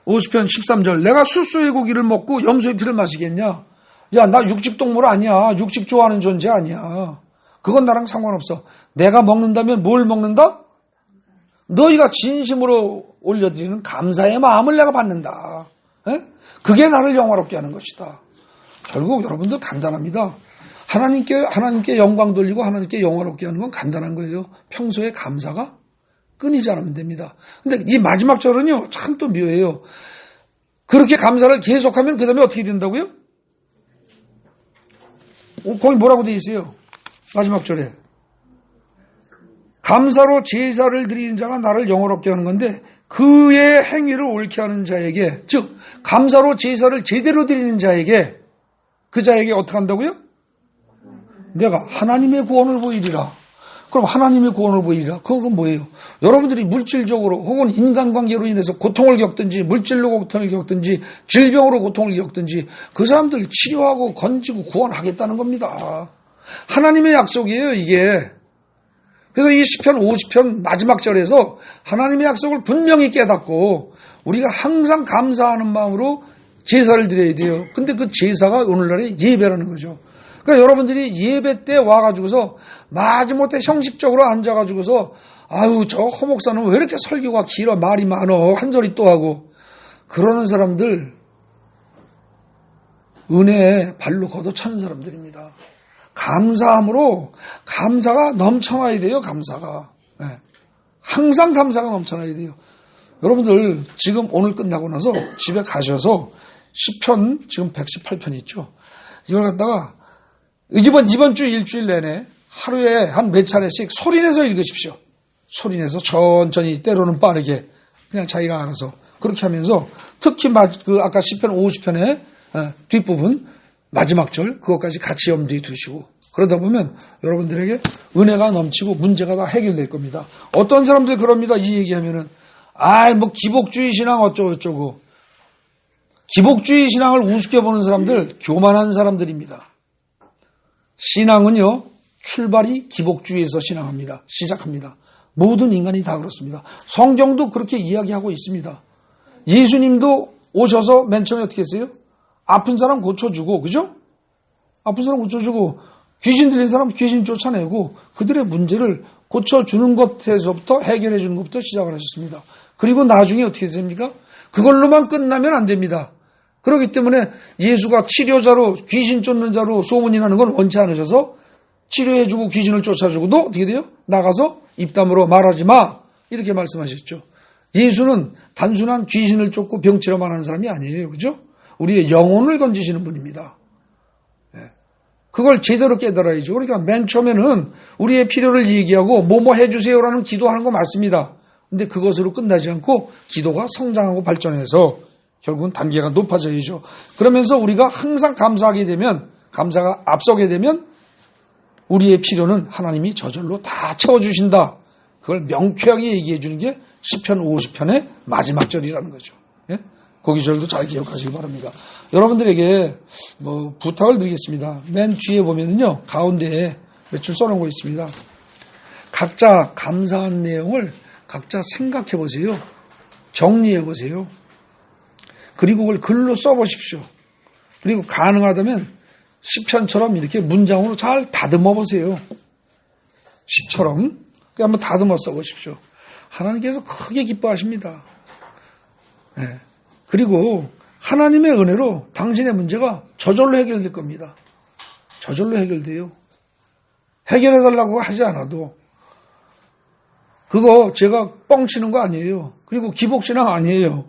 50편 13절. 내가 숫소의 고기를 먹고 염소의 피를 마시겠냐? 야, 나 육식동물 아니야. 육식 좋아하는 존재 아니야. 그건 나랑 상관없어. 내가 먹는다면 뭘 먹는다? 너희가 진심으로 올려드리는 감사의 마음을 내가 받는다. 에? 그게 나를 영화롭게 하는 것이다. 결국 여러분들 간단합니다. 하나님께 영광 돌리고 하나님께 영화롭게 하는 건 간단한 거예요. 평소에 감사가 끊이지 않으면 됩니다. 근데 이 마지막 절은요, 참 또 묘해요. 그렇게 감사를 계속하면 그 다음에 어떻게 된다고요? 거기 뭐라고 되어 있어요? 마지막 절에. 감사로 제사를 드리는 자가 나를 영화롭게 하는 건데 그의 행위를 옳게 하는 자에게, 즉 감사로 제사를 제대로 드리는 자에게, 그 자에게 어떻게 한다고요? 내가 하나님의 구원을 보이리라. 그럼 하나님의 구원을 보이리라. 그건 뭐예요? 여러분들이 물질적으로 혹은 인간관계로 인해서 고통을 겪든지 물질로 고통을 겪든지 질병으로 고통을 겪든지 그 사람들 치료하고 건지고 구원하겠다는 겁니다. 하나님의 약속이에요, 이게. 그래서 이 시편 50편 마지막 절에서 하나님의 약속을 분명히 깨닫고 우리가 항상 감사하는 마음으로 제사를 드려야 돼요. 근데 그 제사가 오늘날의 예배라는 거죠. 그러니까 여러분들이 예배 때 와가지고서 마지못해 형식적으로 앉아가지고서 아유 저 허목사는 왜 이렇게 설교가 길어, 말이 많어, 한 소리 또 하고 그러는 사람들 은혜에 발로 걷어차는 사람들입니다. 감사함으로 감사가 넘쳐나야 돼요. 감사가. 네. 항상 감사가 넘쳐나야 돼요. 여러분들 지금 오늘 끝나고 나서 집에 가셔서 시편 지금 118편 있죠. 이걸 갖다가 이번 주 일주일 내내 하루에 한 몇 차례씩 소리내서 읽으십시오. 소리내서 천천히 때로는 빠르게 그냥 자기가 알아서 그렇게 하면서 특히 그 아까 시편 50편의 뒷부분 마지막 절 그것까지 같이 염두에 두시고 그러다 보면 여러분들에게 은혜가 넘치고 문제가 다 해결될 겁니다. 어떤 사람들이 그럽니다. 이 얘기하면은 뭐 기복주의 신앙 어쩌고 기복주의 신앙을 우습게 보는 사람들 교만한 사람들입니다. 신앙은요 출발이 기복주의에서 시작합니다. 모든 인간이 다 그렇습니다. 성경도 그렇게 이야기하고 있습니다. 예수님도 오셔서 맨 처음에 어떻게 했어요? 아픈 사람 고쳐주고, 그죠? 아픈 사람 고쳐주고, 귀신 들린 사람 귀신 쫓아내고, 그들의 문제를 고쳐주는 것에서부터 해결해 주는 것부터 시작을 하셨습니다. 그리고 나중에 어떻게 됩니까? 그걸로만 끝나면 안 됩니다. 그렇기 때문에 예수가 치료자로, 귀신 쫓는 자로 소문이 나는 건 원치 않으셔서 치료해주고 귀신을 쫓아주고도 어떻게 돼요? 나가서 입담으로 말하지 마. 이렇게 말씀하셨죠. 예수는 단순한 귀신을 쫓고 병치료만 하는 사람이 아니에요. 그죠? 우리의 영혼을 건지시는 분입니다. 그걸 제대로 깨달아야죠. 그러니까 맨 처음에는 우리의 필요를 얘기하고 뭐뭐 해주세요라는 기도하는 거 맞습니다. 근데 그것으로 끝나지 않고 기도가 성장하고 발전해서 결국은 단계가 높아져야죠. 그러면서 우리가 항상 감사하게 되면, 감사가 앞서게 되면 우리의 필요는 하나님이 저절로 다 채워주신다. 그걸 명쾌하게 얘기해 주는 게 시편 50편의 마지막 절이라는 거죠. 예? 그 기절도 잘 기억하시기 바랍니다. 여러분들에게 부탁을 드리겠습니다. 맨 뒤에 보면은요, 가운데에 몇 줄 써놓은 거 있습니다. 각자 감사한 내용을 각자 생각해 보세요. 정리해 보세요. 그리고 그걸 글로 써보십시오. 그리고 가능하다면 시편처럼 이렇게 문장으로 잘 다듬어 보세요. 시처럼 한번 다듬어 써보십시오. 하나님께서 크게 기뻐하십니다. 네. 그리고 하나님의 은혜로 당신의 문제가 저절로 해결될 겁니다. 저절로 해결돼요. 해결해달라고 하지 않아도. 그거 제가 뻥치는 거 아니에요. 그리고 기복신앙 아니에요.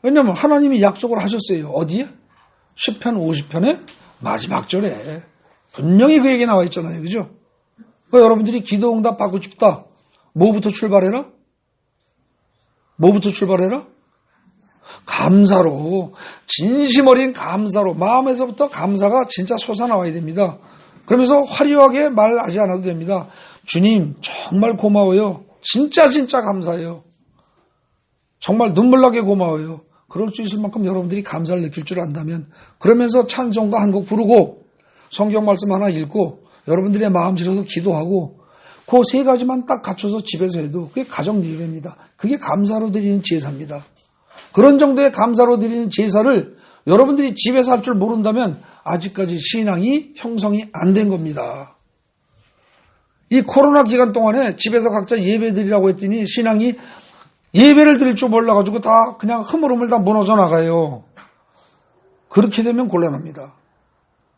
왜냐하면 하나님이 약속을 하셨어요. 어디에? 시편 50편의 마지막 절에 분명히 그 얘기 나와 있잖아요. 그죠? 여러분들이 기도 응답 받고 싶다. 뭐부터 출발해라? 뭐부터 출발해라? 감사로, 진심 어린 감사로, 마음에서부터 감사가 진짜 솟아나와야 됩니다. 그러면서 화려하게 말하지 않아도 됩니다. 주님 정말 고마워요. 진짜 감사해요. 정말 눈물나게 고마워요. 그럴 수 있을 만큼 여러분들이 감사를 느낄 줄 안다면, 그러면서 찬송가 한 곡 부르고 성경 말씀 하나 읽고 여러분들의 마음 실어서 기도하고, 그 세 가지만 딱 갖춰서 집에서 해도 그게 가정 예배입니다. 그게 감사로 드리는 제사입니다. 그런 정도의 감사로 드리는 제사를 여러분들이 집에서 할 줄 모른다면 아직까지 신앙이 형성이 안 된 겁니다. 이 코로나 기간 동안에 집에서 각자 예배 드리라고 했더니 신앙이 예배를 드릴 줄 몰라가지고 다 그냥 흐물흐물 다 무너져 나가요. 그렇게 되면 곤란합니다.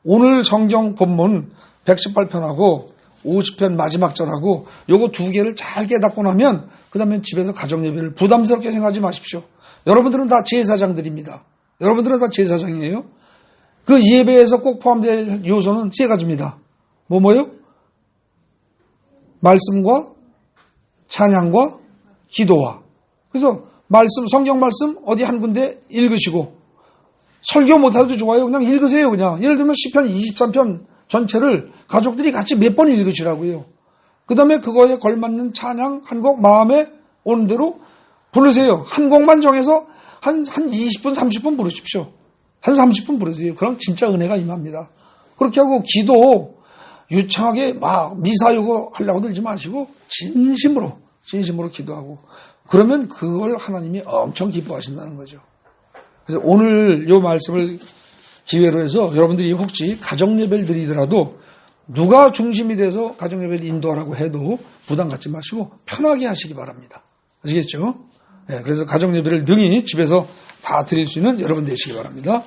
오늘 성경 본문 118편하고 50편 마지막 절하고 요거 두 개를 잘 깨닫고 나면 그 다음에 집에서 가정 예배를 부담스럽게 생각하지 마십시오. 여러분들은 다 제사장들입니다. 여러분들은 다 제사장이에요. 그 예배에서 꼭 포함될 요소는 세 가지입니다. 뭐요? 말씀과 찬양과 기도와. 그래서 말씀, 성경 말씀 어디 한 군데 읽으시고, 설교 못해도 좋아요. 그냥 읽으세요. 그냥 예를 들면 시편 23편 전체를 가족들이 같이 몇 번 읽으시라고요. 그 다음에 그거에 걸맞는 찬양 한 곡 마음에 오는 대로 부르세요. 한 곡만 정해서 한 20분, 30분 부르십시오. 한 30분 부르세요. 그럼 진짜 은혜가 임합니다. 그렇게 하고 기도 유창하게 막 미사 요거 하려고 들지 마시고 진심으로 기도하고, 그러면 그걸 하나님이 엄청 기뻐하신다는 거죠. 그래서 오늘 요 말씀을 기회로 해서 여러분들이 혹시 가정예배를 드리더라도 누가 중심이 돼서 가정예배를 인도하라고 해도 부담 갖지 마시고 편하게 하시기 바랍니다. 아시겠죠? 네, 그래서 가정예배를 능히 집에서 다 드릴 수 있는 여러분 되시기 바랍니다.